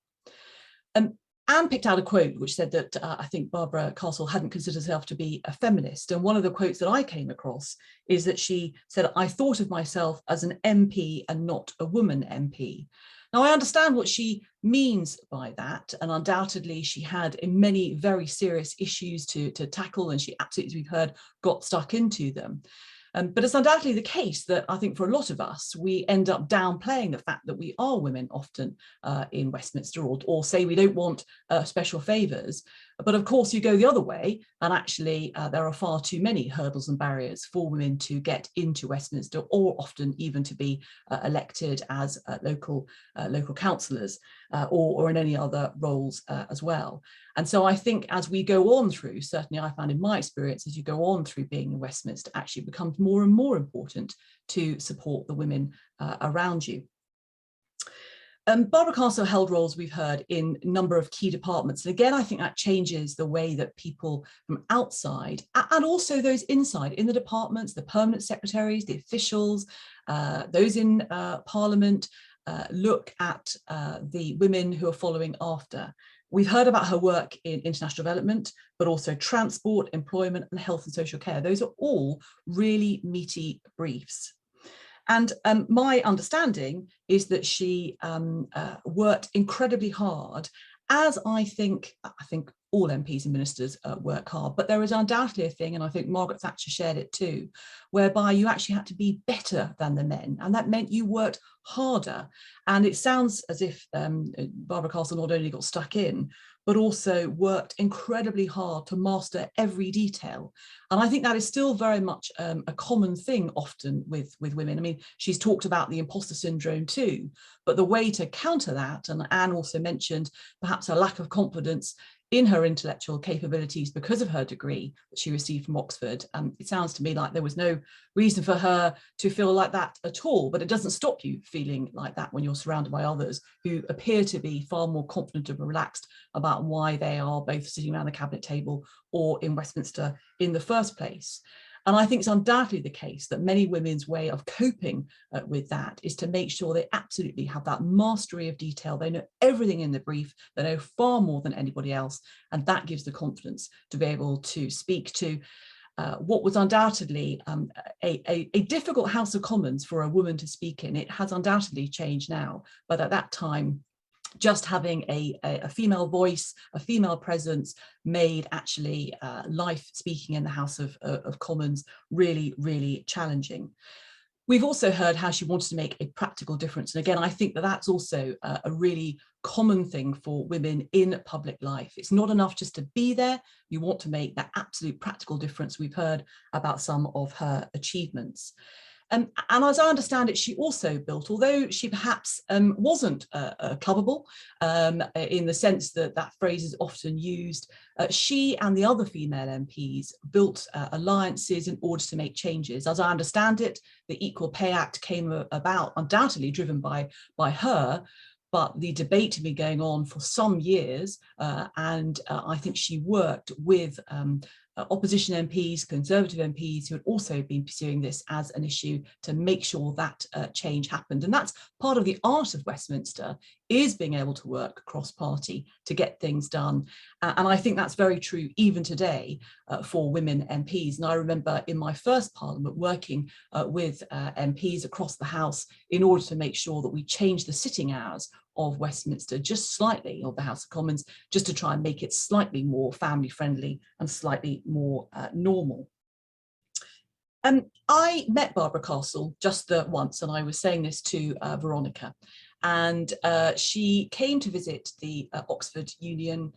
Anne picked out a quote which said that I think Barbara Castle hadn't considered herself to be a feminist. And one of the quotes that I came across is that she said, "I thought of myself as an MP and not a woman MP." Now, I understand what she means by that, and undoubtedly she had many very serious issues to tackle, and she absolutely, as we've heard, got stuck into them. But it's undoubtedly the case that I think for a lot of us, we end up downplaying the fact that we are women often in Westminster, or say we don't want special favours. But of course, you go the other way, and actually there are far too many hurdles and barriers for women to get into Westminster, or often even to be elected as local councillors or in any other roles as well. And so I think as we go on through, certainly I found in my experience, as you go on through being in Westminster, actually it becomes more and more important to support the women around you. Barbara Castle held roles, we've heard, in a number of key departments. And again, I think that changes the way that people from outside and also those inside in the departments, the permanent secretaries, the officials, those in Parliament, look at the women who are following after. We've heard about her work in international development, but also transport, employment, and health and social care. Those are all really meaty briefs. And my understanding is that she worked incredibly hard, as I think all MPs and ministers work hard, but there is undoubtedly a thing, and I think Margaret Thatcher shared it too, whereby you actually had to be better than the men, and that meant you worked harder. And it sounds as if Barbara Castle not only got stuck in, but also worked incredibly hard to master every detail. And I think that is still very much a common thing often with women. I mean, she's talked about the imposter syndrome too, but the way to counter that, and Anne also mentioned perhaps a lack of confidence in her intellectual capabilities because of her degree that she received from Oxford. It sounds to me like there was no reason for her to feel like that at all, but it doesn't stop you feeling like that when you're surrounded by others who appear to be far more confident and relaxed about why they are both sitting around the cabinet table or in Westminster in the first place. And I think it's undoubtedly the case that many women's way of coping with that is to make sure they absolutely have that mastery of detail. They know everything in the brief, they know far more than anybody else, and that gives the confidence to be able to speak to what was undoubtedly a difficult House of Commons for a woman to speak in. It has undoubtedly changed now, but at that time, just having a female voice, a female presence made actually life speaking in the House of Commons really, really challenging. We've also heard how she wanted to make a practical difference. And again, I think that that's also a really common thing for women in public life. It's not enough just to be there. You want to make that absolute practical difference. We've heard about some of her achievements. And as I understand it, she also built, although she perhaps wasn't clubbable in the sense that that phrase is often used, she and the other female MPs built alliances in order to make changes. As I understand it, the Equal Pay Act came about undoubtedly driven by her, but the debate had been going on for some years, and I think she worked with opposition MPs, Conservative MPs who had also been pursuing this as an issue to make sure that change happened. And that's part of the art of Westminster, is being able to work cross-party to get things done. And I think that's very true even today for women MPs. And I remember in my first Parliament working with MPs across the House in order to make sure that we changed the sitting hours of Westminster just slightly, of the House of Commons, just to try and make it slightly more family friendly and slightly more normal. I met Barbara Castle just once, and I was saying this to Veronica, and she came to visit the Oxford Union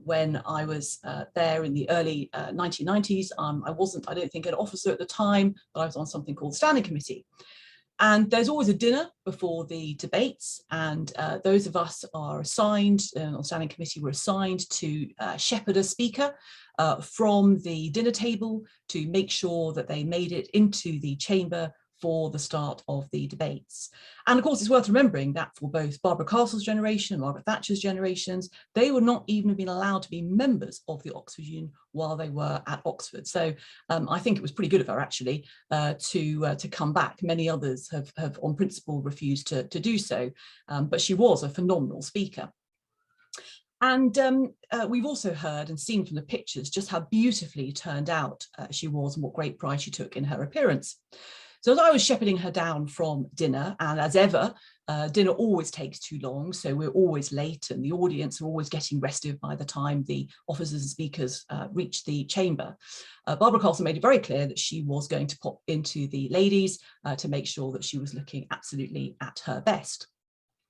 when I was there in the early 1990s. I don't think, an officer at the time, but I was on something called Standing Committee. And there's always a dinner before the debates, and those of us are assigned, on Standing Committee, we're assigned to shepherd a speaker from the dinner table to make sure that they made it into the chamber for the start of the debates. And of course, it's worth remembering that for both Barbara Castle's generation and Margaret Thatcher's generations, they would not even have been allowed to be members of the Oxford Union while they were at Oxford. So I think it was pretty good of her, actually, to come back. Many others have on principle refused to do so, but she was a phenomenal speaker. And we've also heard and seen from the pictures just how beautifully turned out she was and what great pride she took in her appearance. So as I was shepherding her down from dinner, and as ever, dinner always takes too long, so we're always late and the audience are always getting restive by the time the officers and speakers reach the chamber. Barbara Castle made it very clear that she was going to pop into the ladies to make sure that she was looking absolutely at her best.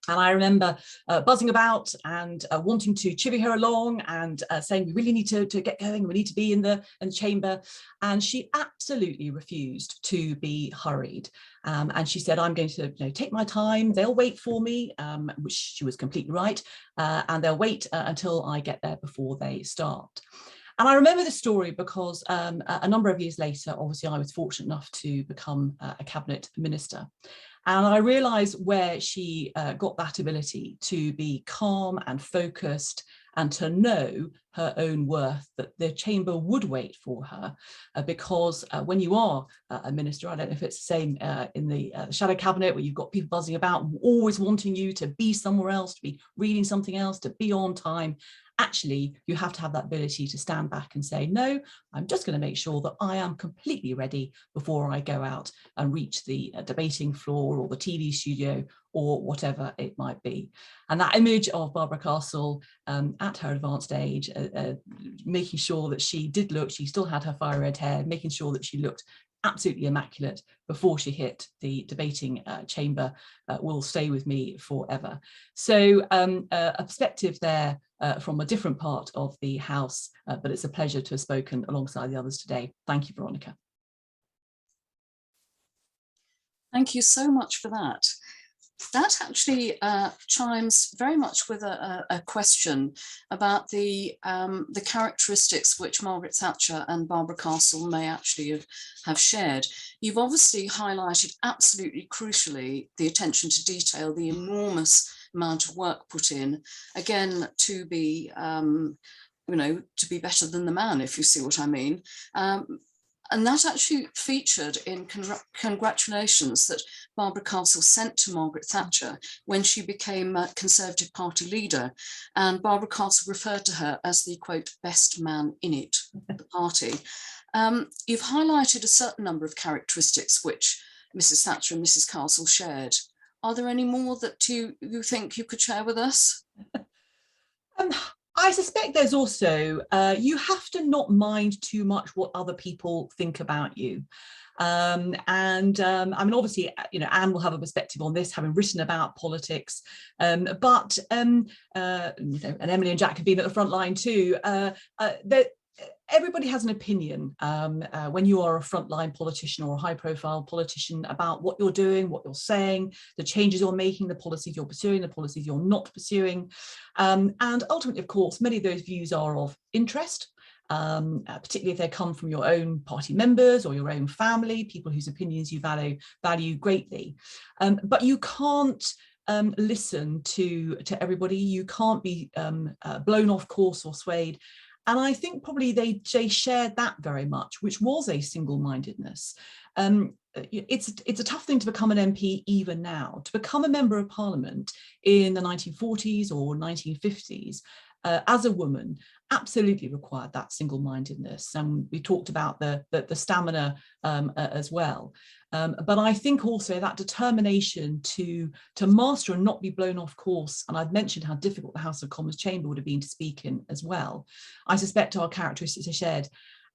And I remember buzzing about and wanting to chivvy her along and saying, we really need to get going, we need to be in the chamber. And she absolutely refused to be hurried. And she said, I'm going to take my time, they'll wait for me, which she was completely right. And they'll wait until I get there before they start. And I remember this story because a number of years later, obviously, I was fortunate enough to become a cabinet minister. And I realised where she got that ability to be calm and focused and to know her own worth, that the chamber would wait for her, because when you are a minister, I don't know if it's the same in the shadow cabinet, where you've got people buzzing about, always wanting you to be somewhere else, to be reading something else, to be on time. Actually, you have to have that ability to stand back and say, no, I'm just going to make sure that I am completely ready before I go out and reach the debating floor or the TV studio or whatever it might be. And that image of Barbara Castle at her advanced age, making sure that she did look, she still had her fire red hair, making sure that she looked absolutely immaculate before she hit the debating chamber will stay with me forever. So a perspective there from a different part of the House, but it's a pleasure to have spoken alongside the others today. Thank you, Veronica. Thank you so much for that. That actually chimes very much with a question about the characteristics which Margaret Thatcher and Barbara Castle may actually have shared. You've obviously highlighted absolutely crucially the attention to detail, the enormous amount of work put in, again, to be, to be better than the man, if you see what I mean. And that actually featured in congratulations that Barbara Castle sent to Margaret Thatcher when she became Conservative Party leader. And Barbara Castle referred to her as the, quote, best man in it, the party. You've highlighted a certain number of characteristics which Mrs. Thatcher and Mrs. Castle shared. Are there any more that you think you could share with us? I suspect there's also, you have to not mind too much what other people think about you. I mean, obviously, you know, Anne will have a perspective on this, having written about politics, but you know, and Emily and Jack have been at the front line too. Everybody has an opinion when you are a frontline politician or a high-profile politician about what you're doing, what you're saying, the changes you're making, the policies you're pursuing, the policies you're not pursuing. And ultimately, of course, many of those views are of interest, particularly if they come from your own party members or your own family, people whose opinions you value greatly. But you can't listen to everybody. You can't be blown off course or swayed. And I think probably they shared that very much, which was a single-mindedness. It's a tough thing to become an MP even now. To become a member of Parliament in the 1940s or 1950s as a woman absolutely required that single-mindedness. And we talked about the stamina as well. But I think also that determination to master and not be blown off course, and I've mentioned how difficult the House of Commons chamber would have been to speak in as well. I suspect our characteristics are shared.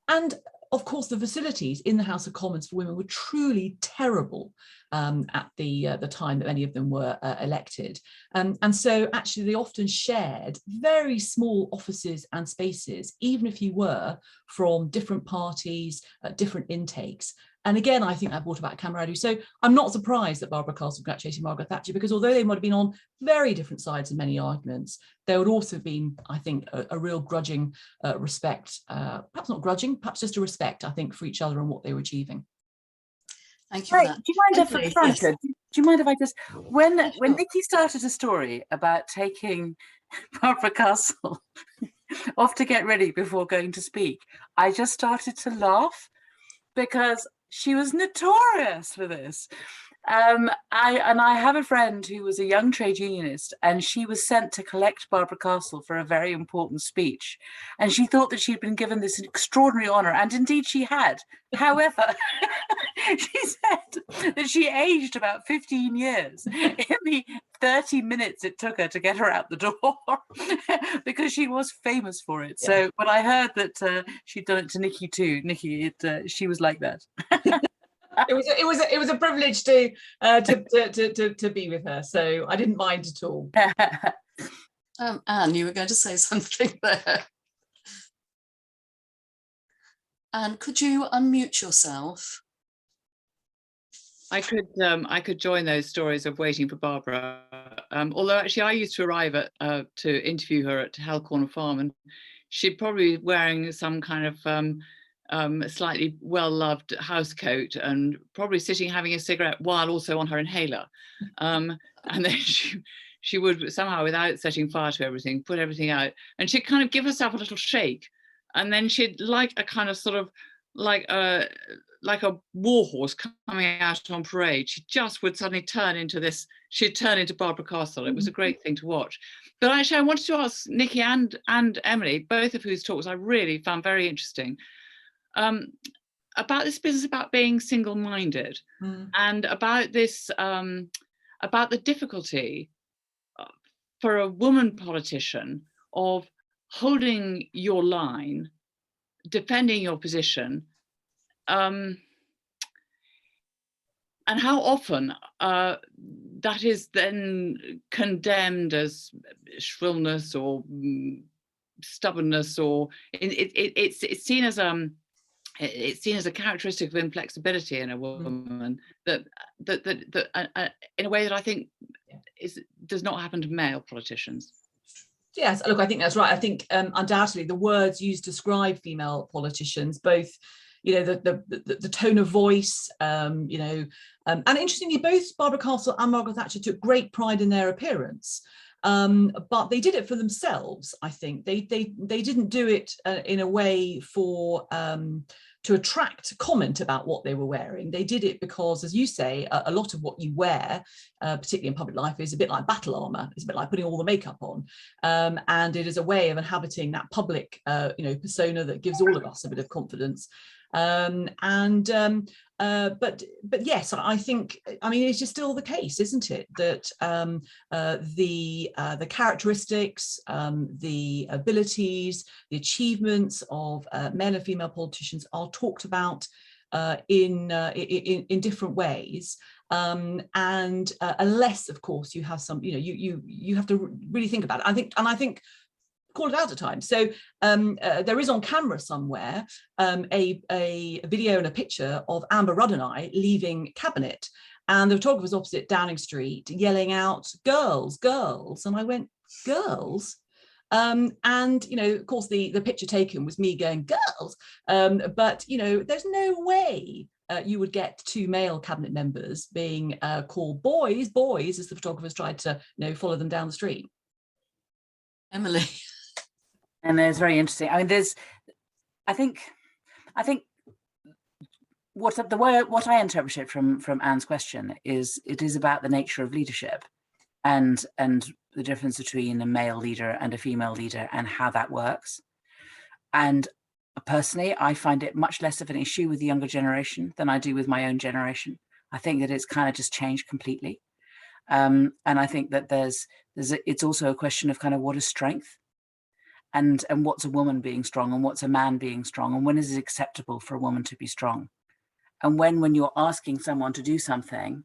And of course, the facilities in the House of Commons for women were truly terrible at the time that many of them were elected. And so actually they often shared very small offices and spaces, even if you were from different parties, different intakes. And again, I think that brought about camaraderie. So I'm not surprised that Barbara Castle congratulated Margaret Thatcher, because although they might have been on very different sides in many arguments, there would also have been, I think, a real grudging respect, perhaps not grudging, perhaps just a respect, I think, for each other and what they were achieving. Thank you for that. Do you mind if, Veronica, do you mind if I just, when Nicky started a story about taking Barbara Castle off to get ready before going to speak, I just started to laugh, because she was notorious for this. I have a friend who was a young trade unionist, and she was sent to collect Barbara Castle for a very important speech. And she thought that she'd been given this extraordinary honour, and indeed she had. However, she said that she aged about 15 years in the 30 minutes it took her to get her out the door, because she was famous for it. Yeah. So when I heard that she'd done it to Nicky too, Nicky, she was like that. It was a privilege to be with her, so I didn't mind at all. Anne, you were going to say something there. Anne, could you unmute yourself? I could join those stories of waiting for Barbara. Although actually I used to arrive to interview her at Helcorn Farm, and she'd probably be wearing some kind of slightly well-loved house coat, and probably sitting having a cigarette while also on her inhaler. And then she would somehow, without setting fire to everything, put everything out, and she'd kind of give herself a little shake, and then she'd, like a kind of sort of like a warhorse coming out on parade, she just would suddenly turn into this, she'd turn into Barbara Castle. It was a great thing to watch. But actually I wanted to ask Nicky and Emily, both of whose talks I really found very interesting, about this business about being single-minded, and about this, about the difficulty for a woman politician of holding your line, defending your position, and how often that is then condemned as shrillness or stubbornness, or it's seen as a characteristic of inflexibility in a woman that in a way that I think does not happen to male politicians. Yes, look, I think that's right. I think undoubtedly the words used to describe female politicians, both, you know, the tone of voice, you know, and interestingly, both Barbara Castle and Margaret Thatcher took great pride in their appearance, but they did it for themselves. I think they didn't do it in a way for to attract comment about what they were wearing. They did it because, as you say, a lot of what you wear, particularly in public life, is a bit like battle armor. It's a bit like putting all the makeup on, and it is a way of inhabiting that public, you know, persona that gives all of us a bit of confidence. But yes, I think, I mean, it's just still the case, isn't it, that the characteristics, the abilities, the achievements of male and female politicians are talked about in different ways, and unless, of course, you have some, you have to really think about it. I think call it out at times. So there is on camera somewhere a video and a picture of Amber Rudd and I leaving Cabinet, and the photographer's opposite Downing Street yelling out, "Girls, girls," and I went, "Girls?" And of course the picture taken was me going, "Girls," but there's no way you would get two male cabinet members being called boys, boys, as the photographers tried to follow them down the street. Emily. And it's very interesting. I mean, I think what I interpreted from Anne's question is it is about the nature of leadership, and the difference between a male leader and a female leader and how that works. And personally, I find it much less of an issue with the younger generation than I do with my own generation. I think that it's kind of just changed completely. And I think that it's also a question of kind of what is strength, and what's a woman being strong, and what's a man being strong, and when is it acceptable for a woman to be strong. And when you're asking someone to do something,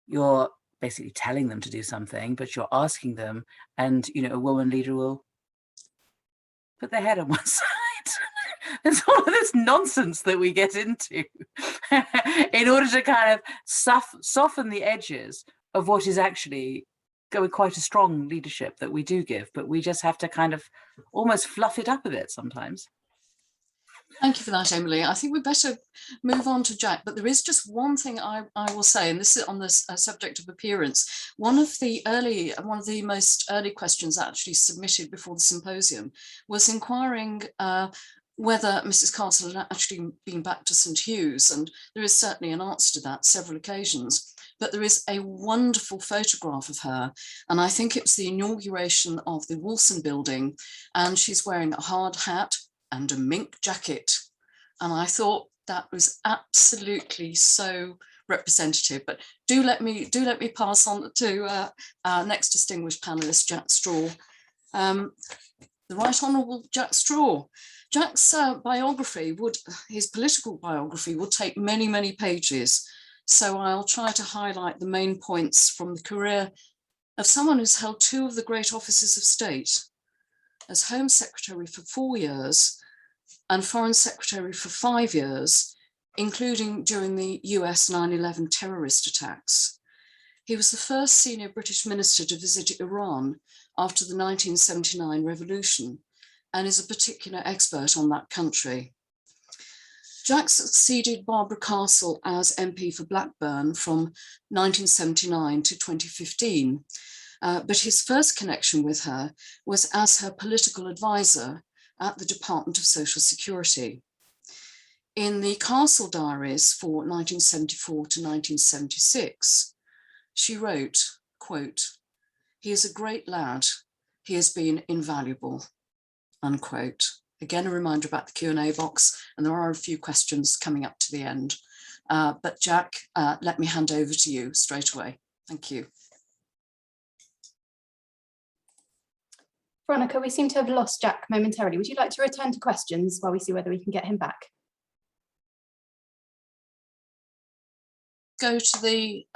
you're basically telling them to do something, but you're asking them, and a woman leader will put their head on one side. There's all of this nonsense that we get into in order to kind of soften the edges of what is actually going quite a strong leadership that we do give, but we just have to kind of almost fluff it up a bit sometimes. Thank you for that, Emily. I think we better move on to Jack, but there is just one thing I will say, and this is on this subject of appearance. One of the most early questions actually submitted before the symposium was inquiring whether Mrs. Castle had actually been back to St. Hugh's, and there is certainly an answer to that, several occasions. But there is a wonderful photograph of her, and I think it was the inauguration of the Wilson building, and she's wearing a hard hat and a mink jacket, and I thought that was absolutely so representative. But do let me pass on to our next distinguished panelist, Jack Straw. The Right Honourable Jack Straw. Jack's his political biography would take many, many pages. So I'll try to highlight the main points from the career of someone who's held two of the great offices of state, as Home Secretary for 4 years and Foreign Secretary for 5 years, including during the US 9/11 terrorist attacks. He was the first senior British minister to visit Iran after the 1979 revolution, and is a particular expert on that country. Jack succeeded Barbara Castle as MP for Blackburn from 1979 to 2015, but his first connection with her was as her political advisor at the Department of Social Security. In the Castle diaries for 1974 to 1976, she wrote, quote, "He is a great lad. He has been invaluable," unquote. Again, a reminder about the Q&A box, and there are a few questions coming up to the end. But Jack, let me hand over to you straight away. Thank you. Veronica, we seem to have lost Jack momentarily. Would you like to return to questions while we see whether we can get him back? Go to the,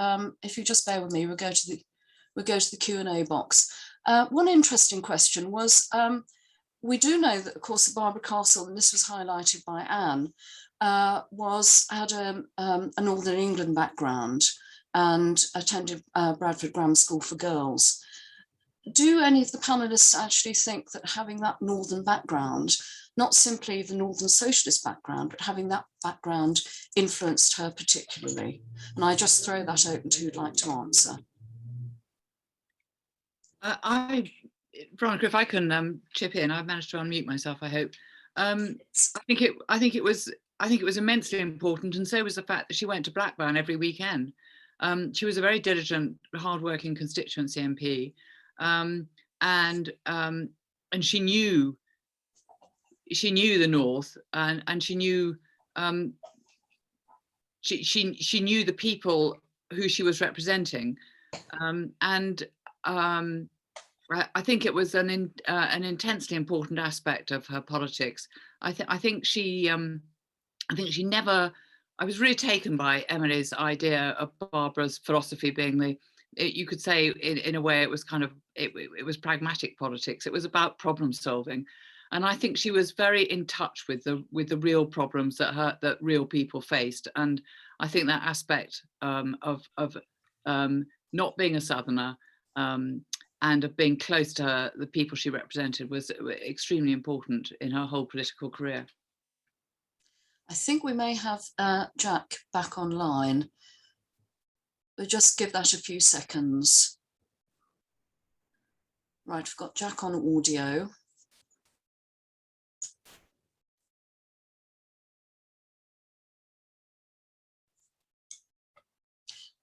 if you just bear with me, we'll go to the Q&A box. One interesting question was, we do know that, of course, Barbara Castle, and this was highlighted by Anne, had a Northern England background and attended Bradford Grammar School for Girls. Do any of the panelists actually think that having that Northern background, not simply the Northern socialist background, but having that background influenced her particularly? And I just throw that open to who'd like to answer. Veronica, if I can chip in, I've managed to unmute myself, I hope. I think it was immensely important, and so was the fact that she went to Blackburn every weekend. She was a very diligent, hardworking constituency MP, and she knew the North, and she knew she knew the people who she was representing, and I think it was an intensely important aspect of her politics. I think she never. I was really taken by Emily's idea of Barbara's philosophy being you could say in a way it was kind of it was pragmatic politics. It was about problem solving, and I think she was very in touch with the real problems that real people faced. And I think that aspect of not being a Southerner and of being close to the people she represented was extremely important in her whole political career. I think we may have Jack back online. We'll just give that a few seconds. Right, we've got Jack on audio.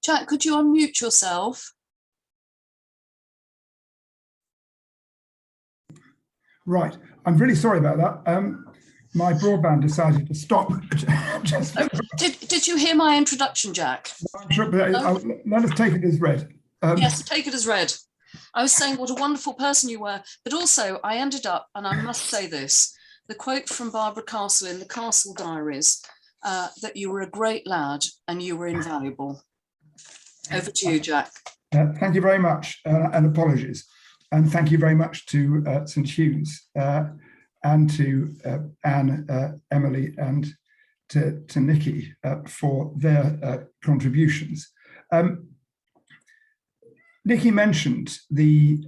Jack, could you unmute yourself? Right, I'm really sorry about that. My broadband decided to stop. Did you hear my introduction, Jack? I'm sure, but No? let us take it as read. Yes, take it as read. I was saying what a wonderful person you were, but also I ended up, and I must say this, the quote from Barbara Castle in the Castle Diaries, that you were a great lad and you were invaluable. Over to you, Jack. Thank you very much, and apologies. And thank you very much to St Hugh's and to Anne, Emily, and to Nicky for their contributions. Nicky mentioned the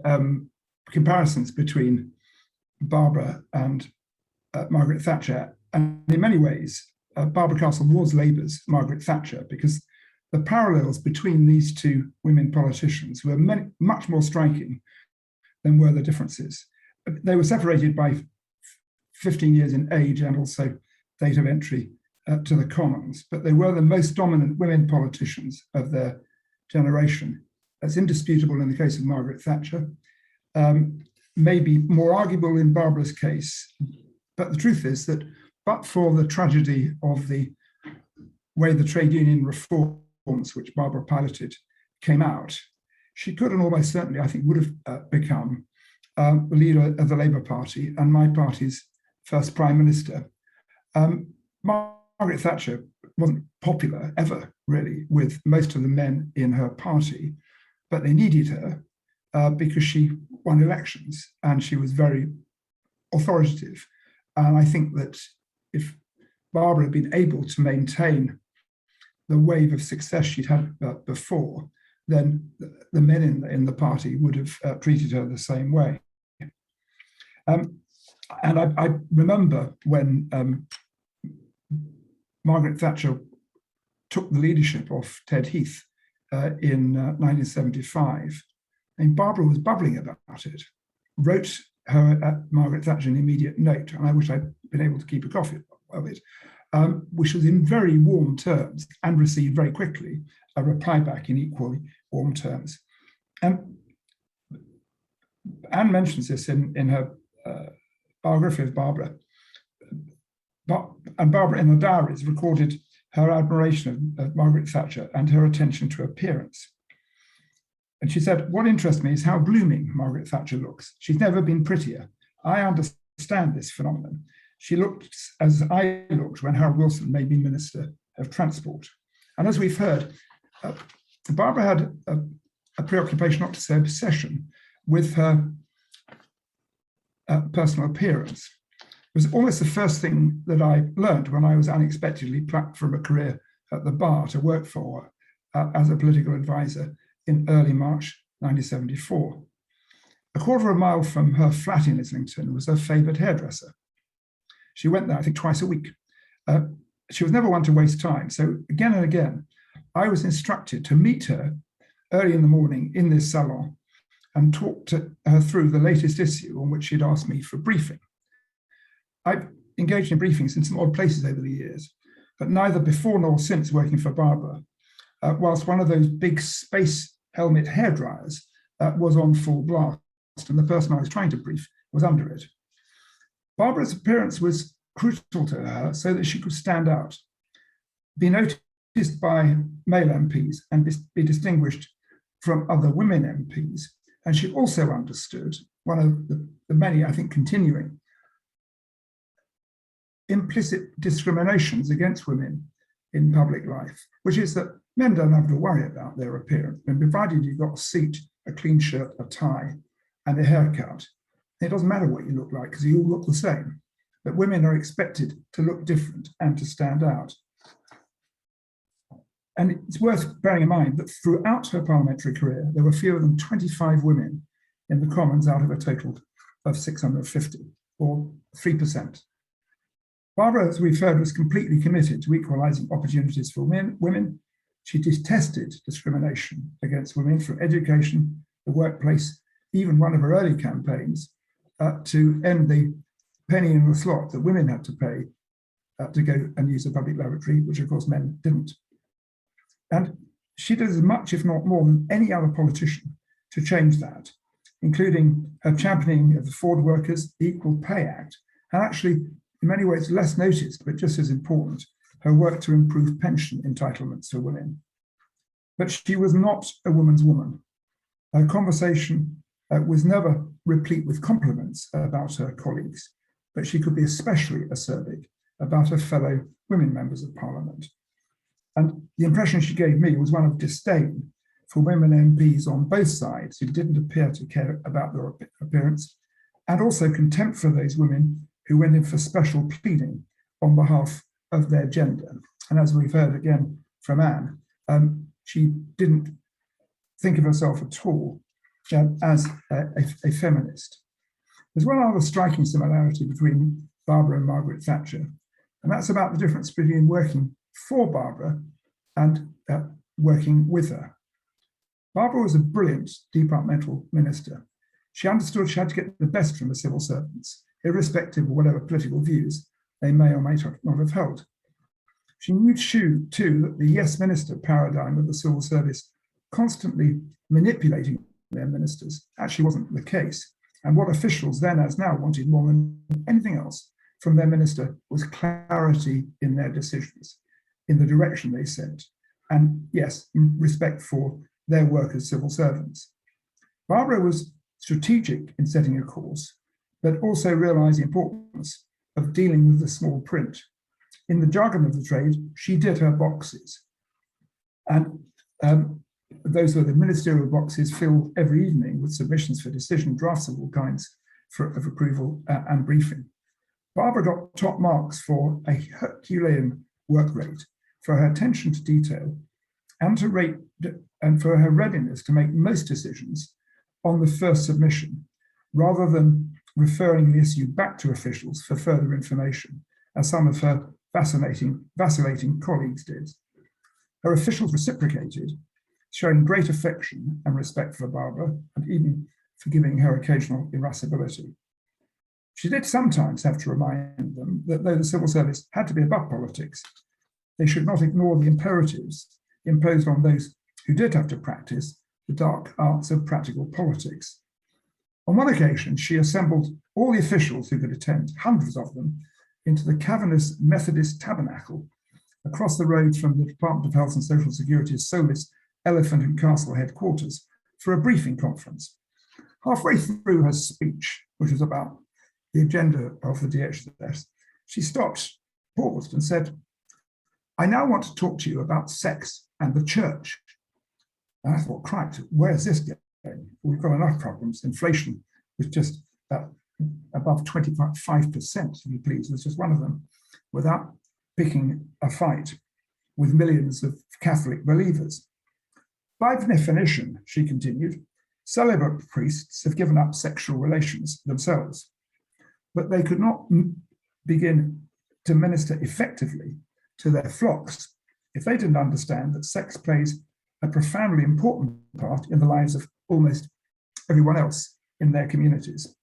comparisons between Barbara and Margaret Thatcher, and in many ways, Barbara Castle was Labour's Margaret Thatcher, because the parallels between these two women politicians were much more striking than were the differences. They were separated by 15 years in age and also date of entry to the Commons, but they were the most dominant women politicians of their generation. That's indisputable in the case of Margaret Thatcher, maybe more arguable in Barbara's case, but the truth is that but for the tragedy of the way the trade union reforms which Barbara piloted came out, she could and almost certainly, I think, would have become the leader of the Labour Party and my party's first Prime Minister. Margaret Thatcher wasn't popular ever, really, with most of the men in her party, but they needed her because she won elections and she was very authoritative. And I think that if Barbara had been able to maintain the wave of success she'd had before, then the men in the party would have treated her the same way. And I remember when Margaret Thatcher took the leadership of Ted Heath in 1975, and Barbara was bubbling about it, wrote her Margaret Thatcher an immediate note, and I wish I'd been able to keep a copy of it, which was in very warm terms and received very quickly a reply back in equally warm terms. And Anne mentions this in her biography of Barbara. And Barbara in the diaries recorded her admiration of Margaret Thatcher and her attention to appearance. And she said, "What interests me is how blooming Margaret Thatcher looks. She's never been prettier. I understand this phenomenon. She looked as I looked when Harold Wilson made me Minister of Transport." And as we've heard, Barbara had a preoccupation, not to say obsession, with her personal appearance. It was almost the first thing that I learned when I was unexpectedly plucked from a career at the bar to work for as a political advisor in early March 1974. A quarter of a mile from her flat in Islington was her favoured hairdresser. She went there, I think, twice a week. She was never one to waste time. So again and again, I was instructed to meet her early in the morning in this salon and talk to her through the latest issue on which she'd asked me for a briefing. I've engaged in briefings in some odd places over the years, but neither before nor since working for Barbara, whilst one of those big space helmet hairdryers was on full blast and the person I was trying to brief was under it. Barbara's appearance was crucial to her so that she could stand out. be noticed by male MPs and be distinguished from other women MPs. And she also understood one of the many, I think, continuing implicit discriminations against women in public life, which is that men don't have to worry about their appearance. And provided you've got a suit, a clean shirt, a tie, and a haircut, it doesn't matter what you look like because you all look the same. But women are expected to look different and to stand out. And it's worth bearing in mind that throughout her parliamentary career, there were fewer than 25 women in the Commons out of a total of 650, or 3%. Barbara, as we've heard, was completely committed to equalising opportunities for women. She detested discrimination against women from education, the workplace, even one of her early campaigns to end the penny in the slot that women had to pay to go and use a public lavatory, which of course men didn't. And she did as much, if not more, than any other politician to change that, including her championing of the Ford workers, the Equal Pay Act, and actually, in many ways, less noticed, but just as important, her work to improve pension entitlements for women. But she was not a woman's woman. Her conversation was never replete with compliments about her colleagues, but she could be especially acerbic about her fellow women members of Parliament. And the impression she gave me was one of disdain for women MPs on both sides who didn't appear to care about their appearance, and also contempt for those women who went in for special pleading on behalf of their gender. And as we've heard again from Anne, she didn't think of herself at all as a feminist. There's one other striking similarity between Barbara and Margaret Thatcher, and that's about the difference between working for Barbara and working with her. Barbara was a brilliant departmental minister. She understood she had to get the best from the civil servants, irrespective of whatever political views they may or may not have held. She knew too that the yes minister paradigm of the civil service constantly manipulating their ministers actually wasn't the case. And what officials then as now wanted more than anything else from their minister was clarity in their decisions, in the direction they sent, and yes, respect for their work as civil servants. Barbara was strategic in setting a course, but also realised the importance of dealing with the small print. In the jargon of the trade, she did her boxes. And those were the ministerial boxes filled every evening with submissions for decision, drafts of all kinds of approval and briefing. Barbara got top marks for a Herculean work rate, for her attention to detail, and for her readiness to make most decisions on the first submission, rather than referring the issue back to officials for further information, as some of her vacillating colleagues did. Her officials reciprocated, showing great affection and respect for Barbara, and even forgiving her occasional irascibility. She did sometimes have to remind them that though the civil service had to be above politics, they should not ignore the imperatives imposed on those who did have to practice the dark arts of practical politics. On one occasion, she assembled all the officials who could attend, hundreds of them, into the cavernous Methodist tabernacle across the road from the Department of Health and Social Security's soulless Elephant and Castle headquarters for a briefing conference. Halfway through her speech, which was about the agenda of the DHS, she stopped, paused and said, "I now want to talk to you about sex and the church." And I thought, crikey, where's this going? We've got enough problems. Inflation was just above 25%, if you please, was just one of them, without picking a fight with millions of Catholic believers. By definition, she continued, celibate priests have given up sexual relations themselves, but they could not begin to minister effectively to their flocks if they didn't understand that sex plays a profoundly important part in the lives of almost everyone else in their communities.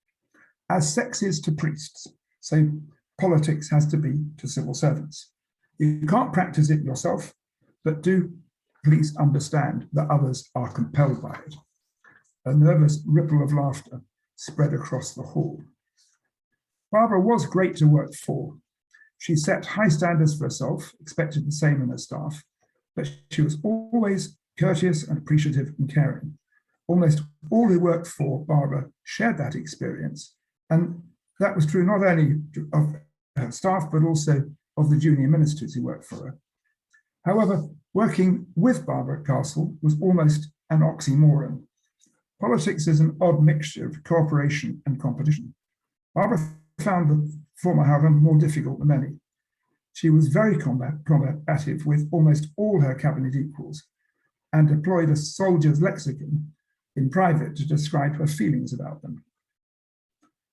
As sex is to priests, so politics has to be to civil servants. You can't practice it yourself, but do please understand that others are compelled by it. A nervous ripple of laughter spread across the hall. Barbara was great to work for, She set high standards for herself, expected the same in her staff, but she was always courteous and appreciative and caring. Almost all who worked for Barbara shared that experience, and that was true not only of her staff, but also of the junior ministers who worked for her. However, working with Barbara at Castle was almost an oxymoron. Politics is an odd mixture of cooperation and competition. Barbara found the former, however, more difficult than many. She was very combative with almost all her cabinet equals and deployed a soldier's lexicon in private to describe her feelings about them.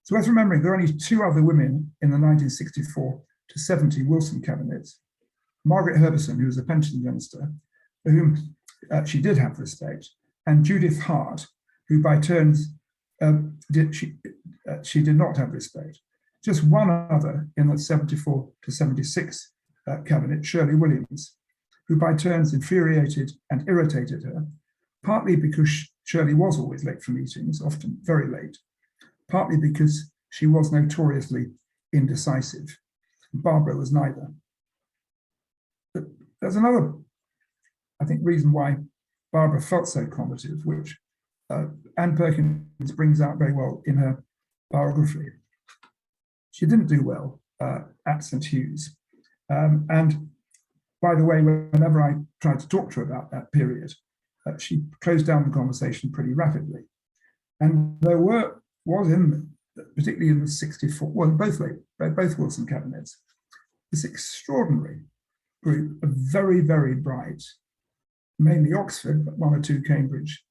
It's worth remembering there are only two other women in the 1964 to 70 Wilson cabinets. Margaret Herbison, who was a pension minister, for whom she did have respect, and Judith Hart, who by turns she did not have respect. Just one other in the 74 to 76 cabinet, Shirley Williams, who by turns infuriated and irritated her, partly because Shirley was always late for meetings, often very late, partly because she was notoriously indecisive. Barbara was neither. But there's another, I think, reason why Barbara felt so combative, which Anne Perkins brings out very well in her biography. She didn't do well at St Hugh's. And by the way, whenever I tried to talk to her about that period, she closed down the conversation pretty rapidly. And there was particularly in the 64, well, both Wilson cabinets, this extraordinary group of very, very bright, mainly Oxford, but one or two Cambridge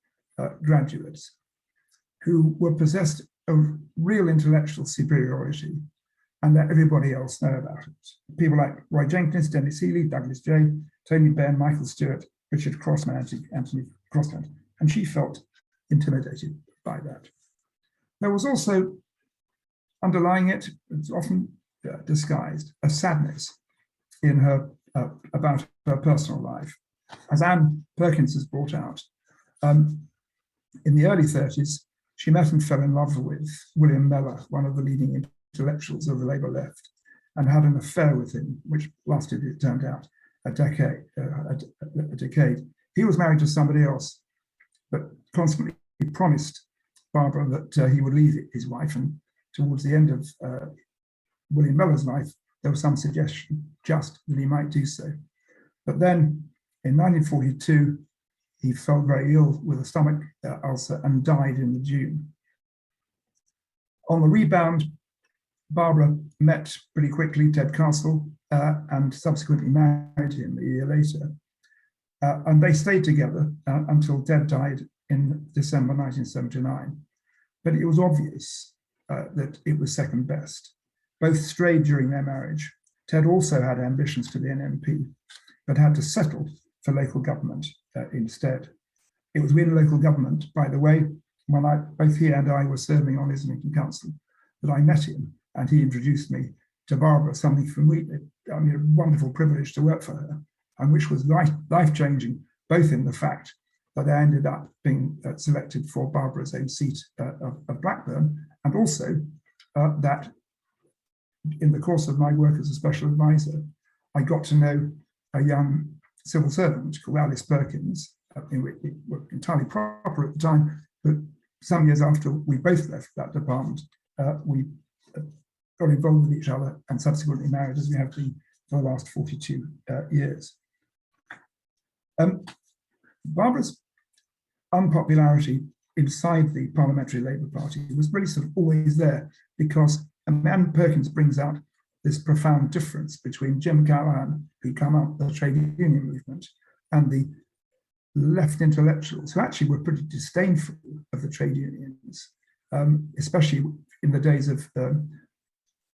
graduates, who were possessed of real intellectual superiority and let everybody else know about it. People like Roy Jenkins, Dennis Healy, Douglas Jay, Tony Benn, Michael Stewart, Richard Crossman, Anthony Crossland, and she felt intimidated by that. There was also, underlying it, it's often disguised, a sadness in her about her personal life. As Anne Perkins has brought out, in the early 30s, she met and fell in love with William Mellor, one of the leading intellectuals of the Labour left, and had an affair with him, which lasted, it turned out, a decade. He was married to somebody else, but constantly promised Barbara that he would leave his wife, and towards the end of William Mellor's life, there was some suggestion just that he might do so. But then in 1942, he fell very ill with a stomach ulcer and died in June. On the rebound, Barbara met pretty quickly Ted Castle and subsequently married him a year later. And they stayed together until Ted died in December 1979. But it was obvious that it was second best. Both strayed during their marriage. Ted also had ambitions to be an MP, but had to settle for local government instead. It was in local government, by the way, when both he and I were serving on Islington Council, that I met him, and he introduced me to Barbara, something for me, a wonderful privilege to work for her, and which was life-changing, both in the fact that I ended up being selected for Barbara's own seat of Blackburn, and also that in the course of my work as a special advisor, I got to know a young civil servant called Alice Perkins. We were entirely proper at the time, but some years after we both left that department, we got involved with each other and subsequently married, as we have been for the last 42 years. Barbara's unpopularity inside the Parliamentary Labour Party was really sort of always there, because Anne Perkins brings out this profound difference between Jim Callaghan, who came up with the trade union movement, and the left intellectuals, who actually were pretty disdainful of the trade unions, especially in the days of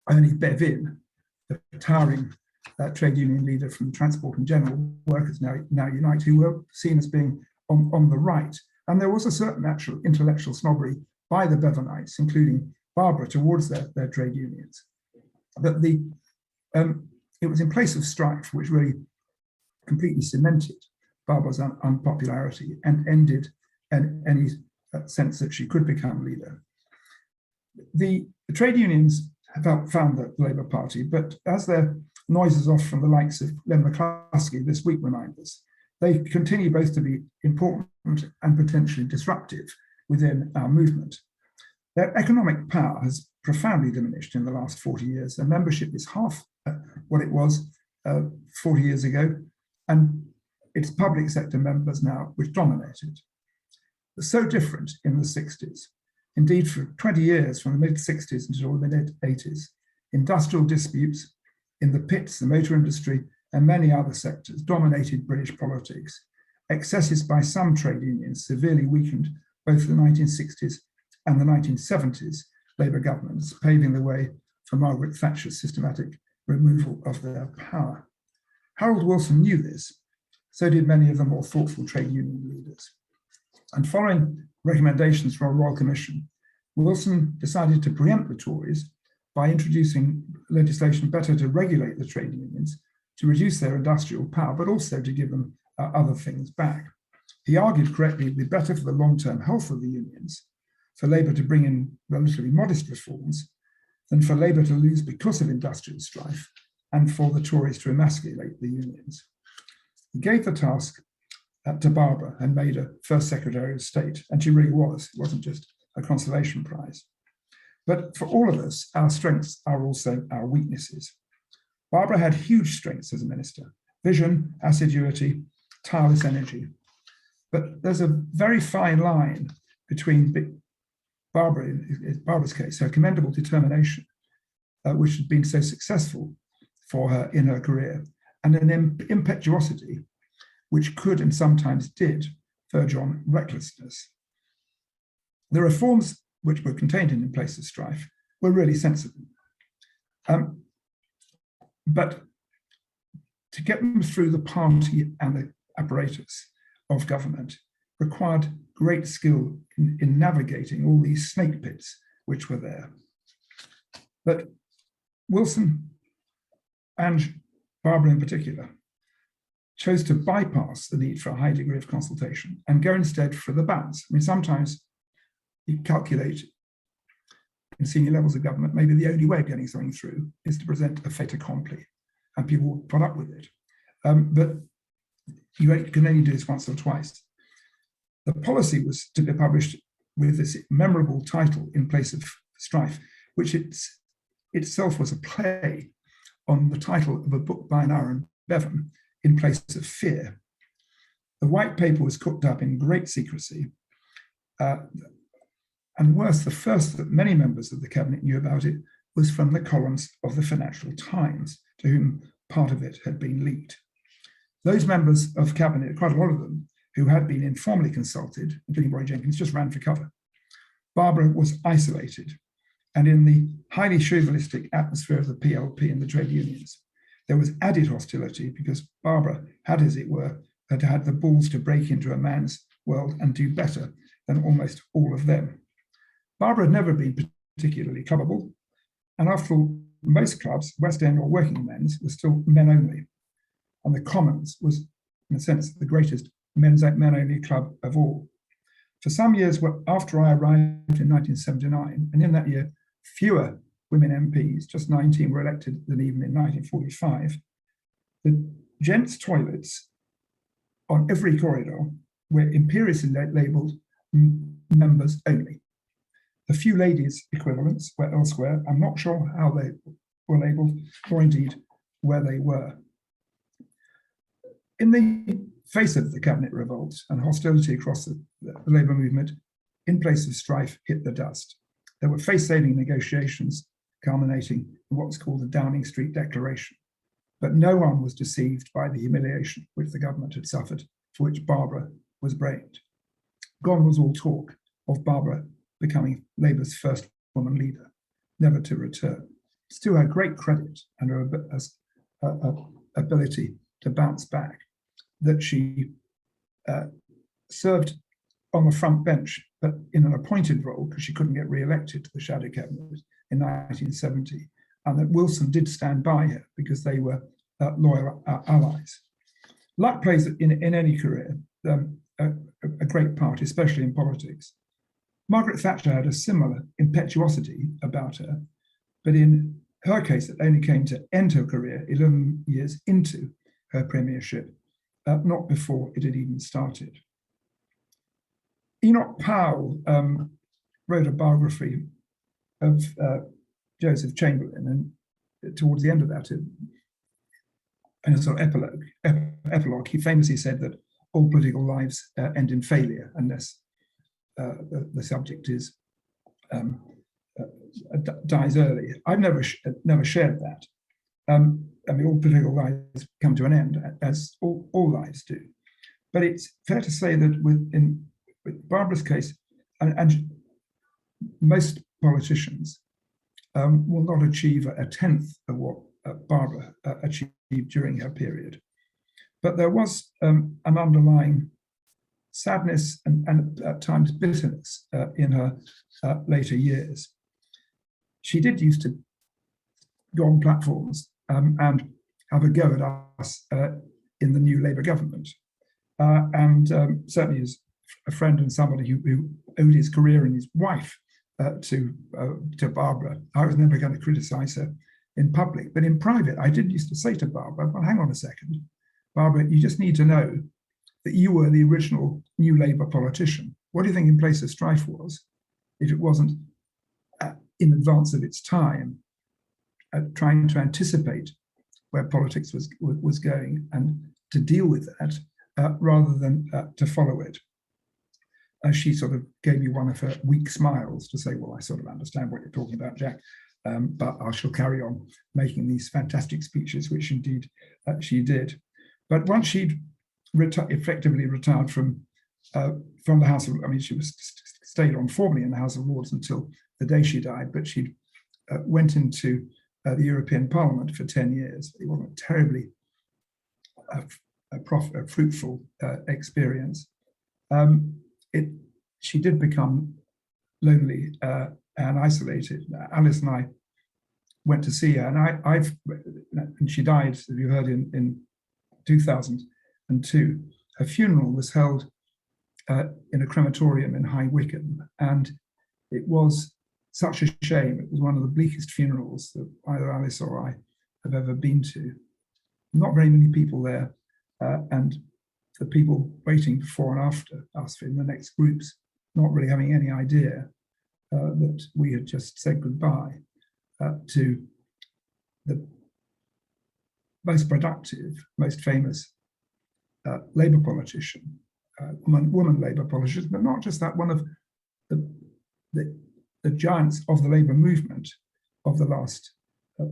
Ernie Bevin, the towering trade union leader from Transport and General Workers Now Unite, who were seen as being on the right. And there was a certain actual intellectual snobbery by the Bevonites, including Barbara, towards their trade unions. But it was in place of strife which really completely cemented Barbara's unpopularity and ended any sense that she could become leader. The trade unions found the Labour Party, but as their noises off from the likes of Len McCluskey this week remind us, they continue both to be important and potentially disruptive within our movement. Their economic power has profoundly diminished in the last 40 years. Their membership is half what it was 40 years ago, and it's public sector members now which dominate it. It's so different in the 60s. Indeed, for 20 years, from the mid-60s until the mid-80s, industrial disputes in the pits, the motor industry, and many other sectors dominated British politics. Excesses by some trade unions severely weakened both the 1960s and the 1970s Labour governments, paving the way for Margaret Thatcher's systematic removal of their power. Harold Wilson knew this, so did many of the more thoughtful trade union leaders. And following recommendations from a Royal Commission, Wilson decided to preempt the Tories by introducing legislation better to regulate the trade unions, to reduce their industrial power, but also to give them other things back. He argued correctly it would be better for the long-term health of the unions for Labour to bring in relatively modest reforms than for Labour to lose because of industrial strife and for the Tories to emasculate the unions. He gave the task to Barbara and made her first Secretary of State, and she really was. It wasn't just a consolation prize. But for all of us, our strengths are also our weaknesses. Barbara had huge strengths as a minister: vision, assiduity, tireless energy. But there's a very fine line between Barbara, in Barbara's case, her commendable determination, which had been so successful for her in her career, and an impetuosity which could and sometimes did verge on recklessness. The reforms which were contained in Place of Strife were really sensible. But to get them through the party and the apparatus of government required great skill in navigating all these snake pits which were there. But Wilson and Barbara in particular chose to bypass the need for a high degree of consultation and go instead for the balance. I mean, sometimes you calculate in senior levels of government, maybe the only way of getting something through is to present a fait accompli, and people will put up with it. But you can only do this once or twice. The policy was to be published with this memorable title, In Place of Strife, which itself was a play on the title of a book by Aaron Bevan, In Place of Fear. The white paper was cooked up in great secrecy, and worse, the first that many members of the cabinet knew about it was from the columns of the Financial Times, to whom part of it had been leaked. Those members of cabinet, quite a lot of them, who had been informally consulted, including Roy Jenkins, just ran for cover. Barbara was isolated, and in the highly chauvinistic atmosphere of the PLP and the trade unions, there was added hostility because Barbara had, as it were, had the balls to break into a man's world and do better than almost all of them. Barbara had never been particularly clubbable, and after all, most clubs, West End or working men's, were still men only. And the Commons was, in a sense, the greatest men-only club of all. For some years after I arrived in 1979, and in that year, fewer women MPs, just 19, were elected than even in 1945, the gents' toilets on every corridor were imperiously labelled members only. The few ladies' equivalents were elsewhere. I'm not sure how they were labelled, or indeed where they were. In the face of the cabinet revolt and hostility across the Labour movement, In Place of Strife hit the dust. There were face-saving negotiations culminating in what was called the Downing Street Declaration. But no one was deceived by the humiliation which the government had suffered, for which Barbara was blamed. Gone was all talk of Barbara becoming Labour's first woman leader, never to return. It's to her great credit and her ability to bounce back that she served on the front bench, but in an appointed role because she couldn't get re-elected to the shadow cabinet in 1970, and that Wilson did stand by her because they were loyal allies. Luck plays in any career a great part, especially in politics. Margaret Thatcher had a similar impetuosity about her, But in her case, it only came to end her career 11 years into her premiership, not before it had even started. Enoch Powell wrote a biography of Joseph Chamberlain, and towards the end of that, in a sort of epilogue, he famously said that all political lives end in failure unless the subject is dies early. I've never shared that. I mean, all political lives come to an end, as all lives do. But it's fair to say that with Barbara's case, and most politicians will not achieve a tenth of what Barbara achieved during her period. But there was an underlying sadness and at times bitterness in her later years. She did used to go on platforms and have a go at us in the new Labour government. And certainly as a friend and somebody who owed his career and his wife to Barbara, I was never going to criticise her in public. But in private, I did used to say to Barbara, well, hang on a second, Barbara, you just need to know that you were the original New Labour politician. What do you think In Place of Strife was if it wasn't in advance of its time, trying to anticipate where politics was going and to deal with that rather than to follow it? She sort of gave me one of her weak smiles to say, well, I sort of understand what you're talking about, Jack, but I shall carry on making these fantastic speeches, which indeed she did. But once she'd effectively retired from the House of, I mean, she was stayed on formally in the House of Lords until the day she died, but she went into the European Parliament for 10 years. It wasn't a terribly fruitful experience. She did become lonely and isolated. Alice and I went to see her, and and she died, as you heard, in 2002. Her funeral was held in a crematorium in High Wycombe, and it was such a shame. It was one of the bleakest funerals that either Alice or I have ever been to. Not very many people there, and the people waiting before and after us in the next groups, not really having any idea that we had just said goodbye to the most productive, most famous Labour politician, woman Labour politician, but not just that, one of the giants of the Labour movement of the last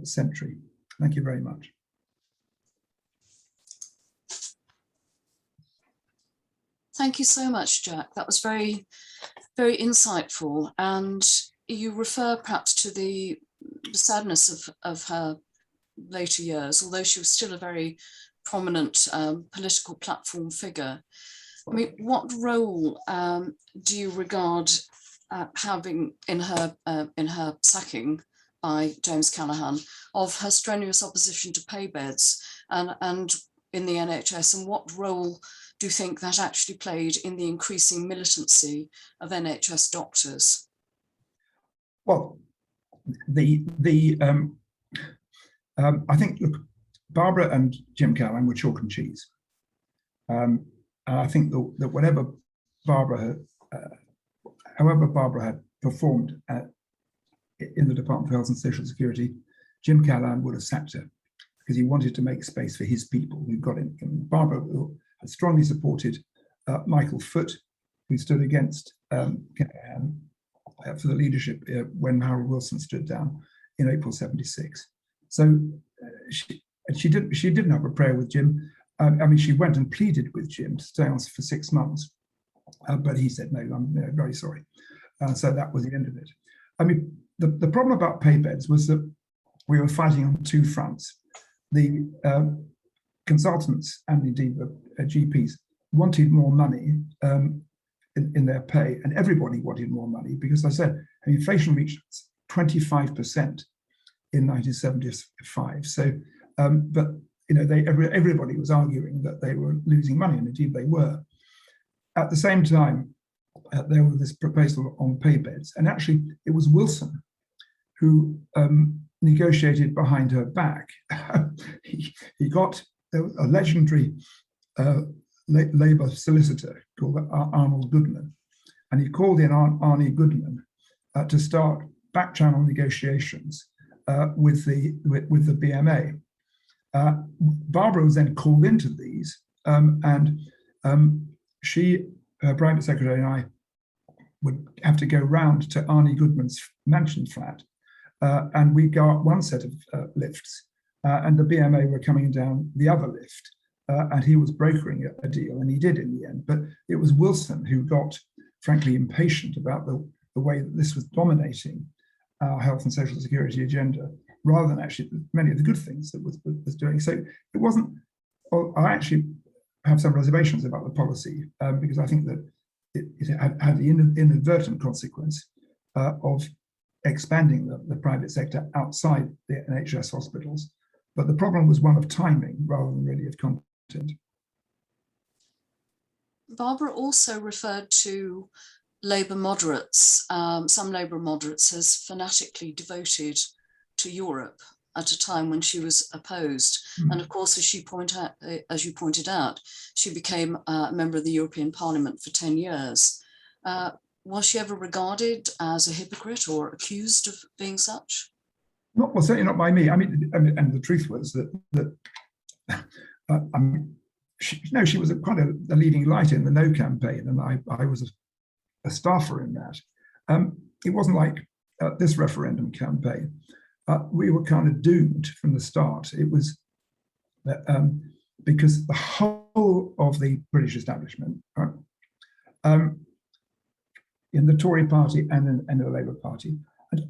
century. Thank you very much. Thank you so much, Jack. That was very, very insightful. And you refer perhaps to the sadness of her later years, although she was still a very prominent political platform figure. I mean, what role do you regard having in her sacking by James Callaghan of her strenuous opposition to pay beds and in the NHS, and what role do you think that actually played in the increasing militancy of NHS doctors? Well, I think, look, Barbara and Jim Callaghan were chalk and cheese. And I think that whatever Barbara however Barbara had performed in the Department of Health and Social Security, Jim Callaghan would have sacked her because he wanted to make space for his people who got in. Barbara had strongly supported Michael Foot, who stood against Callaghan for the leadership when Harold Wilson stood down in April '76. So she didn't have a prayer with Jim. I mean, she went and pleaded with Jim to stay on for 6 months, but he said, no, I'm very sorry. So that was the end of it. I mean, the problem about pay beds was that we were fighting on two fronts. The consultants and indeed the GPs wanted more money in their pay, and everybody wanted more money because, as I said, inflation reached 25% in 1975. So, but you know, everybody was arguing that they were losing money, and indeed they were. At the same time, there was this proposal on pay beds, and actually it was Wilson who negotiated behind her back. he got a legendary Labour solicitor called Arnold Goodman, and he called in Arnie Goodman to start back-channel negotiations with the BMA. Barbara was then called into these, and her private secretary and I would have to go round to Arnie Goodman's mansion flat, and we got one set of lifts, and the BMA were coming down the other lift, and he was brokering a deal, and he did in the end. But it was Wilson who got, frankly, impatient about the way that this was dominating our health and social security agenda, rather than actually many of the good things that was doing. So it wasn't. Well, I actually have some reservations about the policy, because I think that it had the inadvertent consequence of expanding the private sector outside the NHS hospitals. But the problem was one of timing rather than really of content. Barbara also referred to Labour moderates, some Labour moderates, as fanatically devoted to Europe at a time when she was opposed. And of course, as you pointed out, she became a member of the European Parliament for 10 years. Was she ever regarded as a hypocrite or accused of being such? Well, certainly not by me. I mean, and the truth was that she was quite a leading light in the No campaign, and I was a staffer in that. It wasn't like this referendum campaign. We were kind of doomed from the start. It was because the whole of the British establishment, in the Tory party and in the Labour Party, and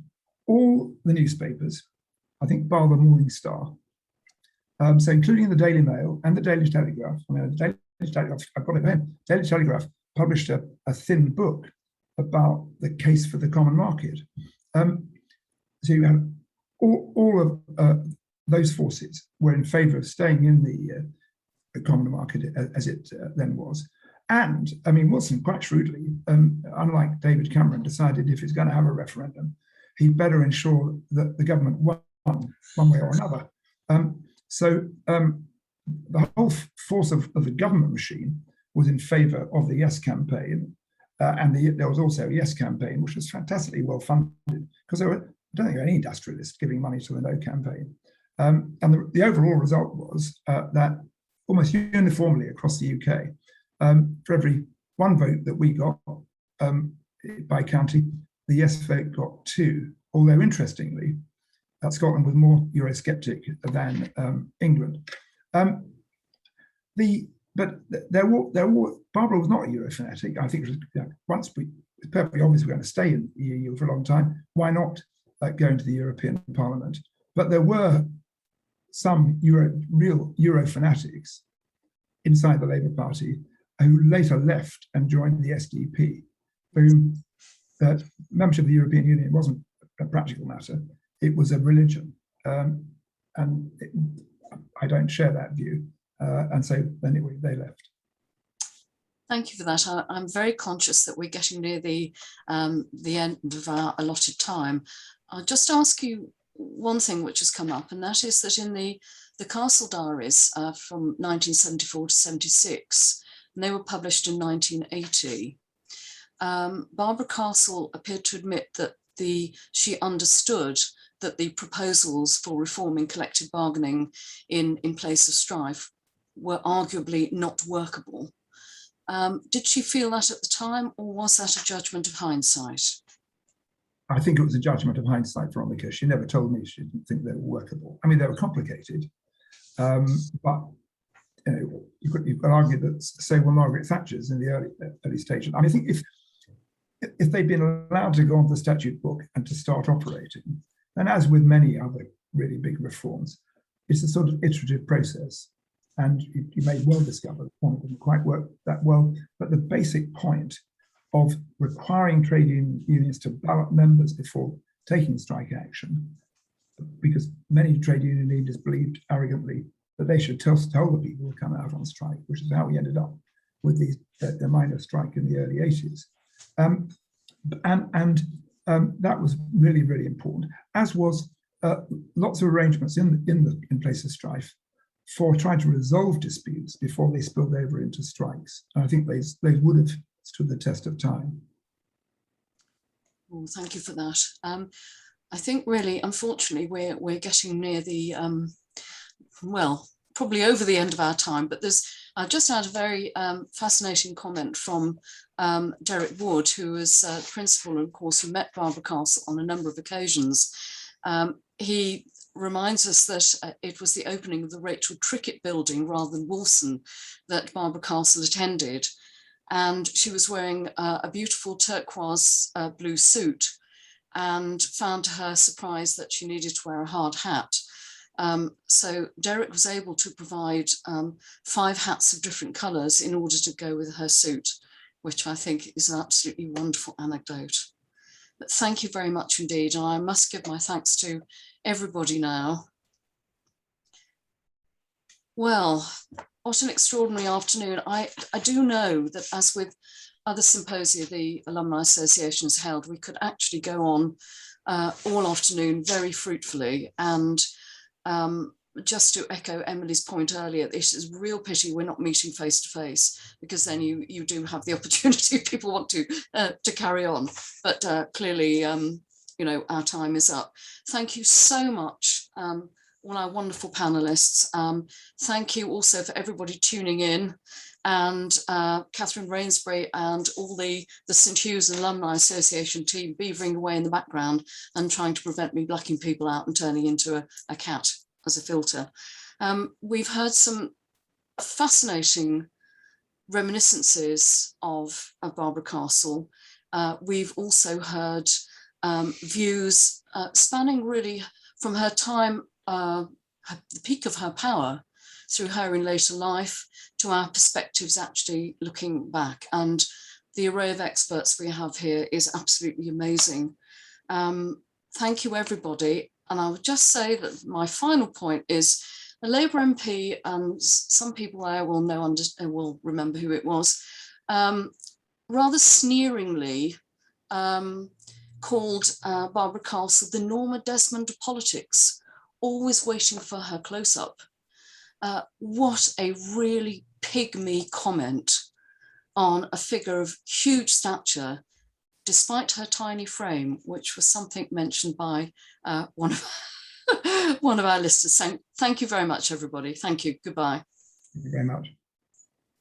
all the newspapers, I think bar the Morning Star, so including the Daily Mail and the Daily Telegraph. I mean, the Daily Telegraph, I've got it here. Daily Telegraph published a thin book about the case for the common market. So you have all of those forces were in favour of staying in the common market as it then was. And I mean, Wilson quite shrewdly, unlike David Cameron, decided if he's going to have a referendum, he'd better ensure that the government won one way or another. So the whole force of the government machine was in favour of the Yes campaign, and there was also a Yes campaign, which was fantastically well funded, because I don't think there were any industrialists giving money to the No campaign. And the overall result was that almost uniformly across the UK, for every one vote that we got by county, the Yes vote got 2. Although interestingly, Scotland was more Eurosceptic than England. But Barbara was not a Eurofanatic. I think it was, once it's perfectly obvious we're going to stay in the EU for a long time. Why not go into the European Parliament? But there were some real Eurofanatics inside the Labour Party who later left and joined the SDP, for whom membership of the European Union wasn't a practical matter, it was a religion. And I don't share that view. And so anyway, they left. Thank you for that. I'm very conscious that we're getting near the end of our allotted time. I'll just ask you one thing which has come up, and that is that in the Castle Diaries from 1974 to 76, and they were published in 1980, Barbara Castle appeared to admit that she understood that the proposals for reforming collective bargaining in place of strife were arguably not workable. Did she feel that at the time, or was that a judgment of hindsight? I think it was a judgment of hindsight, Veronica. She never told me she didn't think they were workable. I mean, they were complicated, but you could argue that, say, well, Margaret Thatcher's in the early stages. I mean, I think if they'd been allowed to go on the statute book and to start operating, then as with many other really big reforms, it's a sort of iterative process. And you may well discover that one didn't quite work that well, but the basic point of requiring trade unions to ballot members before taking strike action, because many trade union leaders believed arrogantly that they should tell the people to come out on strike, which is how we ended up with the minor strike in the early 80s. That was really, really important, as was lots of arrangements in place of strife for trying to resolve disputes before they spilled over into strikes. And I think they would have stood the test of time. Well, thank you for that. I think really, unfortunately, we're getting near the, well, probably over the end of our time, but I've just had a very fascinating comment from Derek Wood, who is principal and of course who met Barbara Castle on a number of occasions. He reminds us that it was the opening of the Rachel Trickett building rather than Wilson that Barbara Castle attended. And she was wearing a beautiful turquoise blue suit, and found to her surprise that she needed to wear a hard hat. So Derek was able to provide 5 hats of different colours in order to go with her suit, which I think is an absolutely wonderful anecdote. But thank you very much indeed. And I must give my thanks to everybody now. Well, what an extraordinary afternoon. I do know that, as with other symposia the Alumni Association has held, we could actually go on all afternoon very fruitfully. And just to echo Emily's point earlier, this is a real pity we're not meeting face to face, because then you do have the opportunity if people want to carry on. But clearly, you know, our time is up. Thank you so much, all our wonderful panelists. Thank you also for everybody tuning in, and Catherine Rainsbury and all the St Hugh's Alumni Association team beavering away in the background and trying to prevent me blacking people out and turning into a cat as a filter. We've heard some fascinating reminiscences of Barbara Castle. We've also heard views spanning really from her time, the peak of her power, through her in later life, to our perspectives actually looking back. And the array of experts we have here is absolutely amazing. Thank you, everybody. And I would just say that my final point is a Labour MP, and some people there will know, will remember who it was, rather sneeringly called Barbara Castle the Norma Desmond of politics, always waiting for her close-up. What a really pygmy comment on a figure of huge stature, despite her tiny frame, which was something mentioned by one of our listeners. Thank you very much, everybody. Thank you. Goodbye. Thank you very much.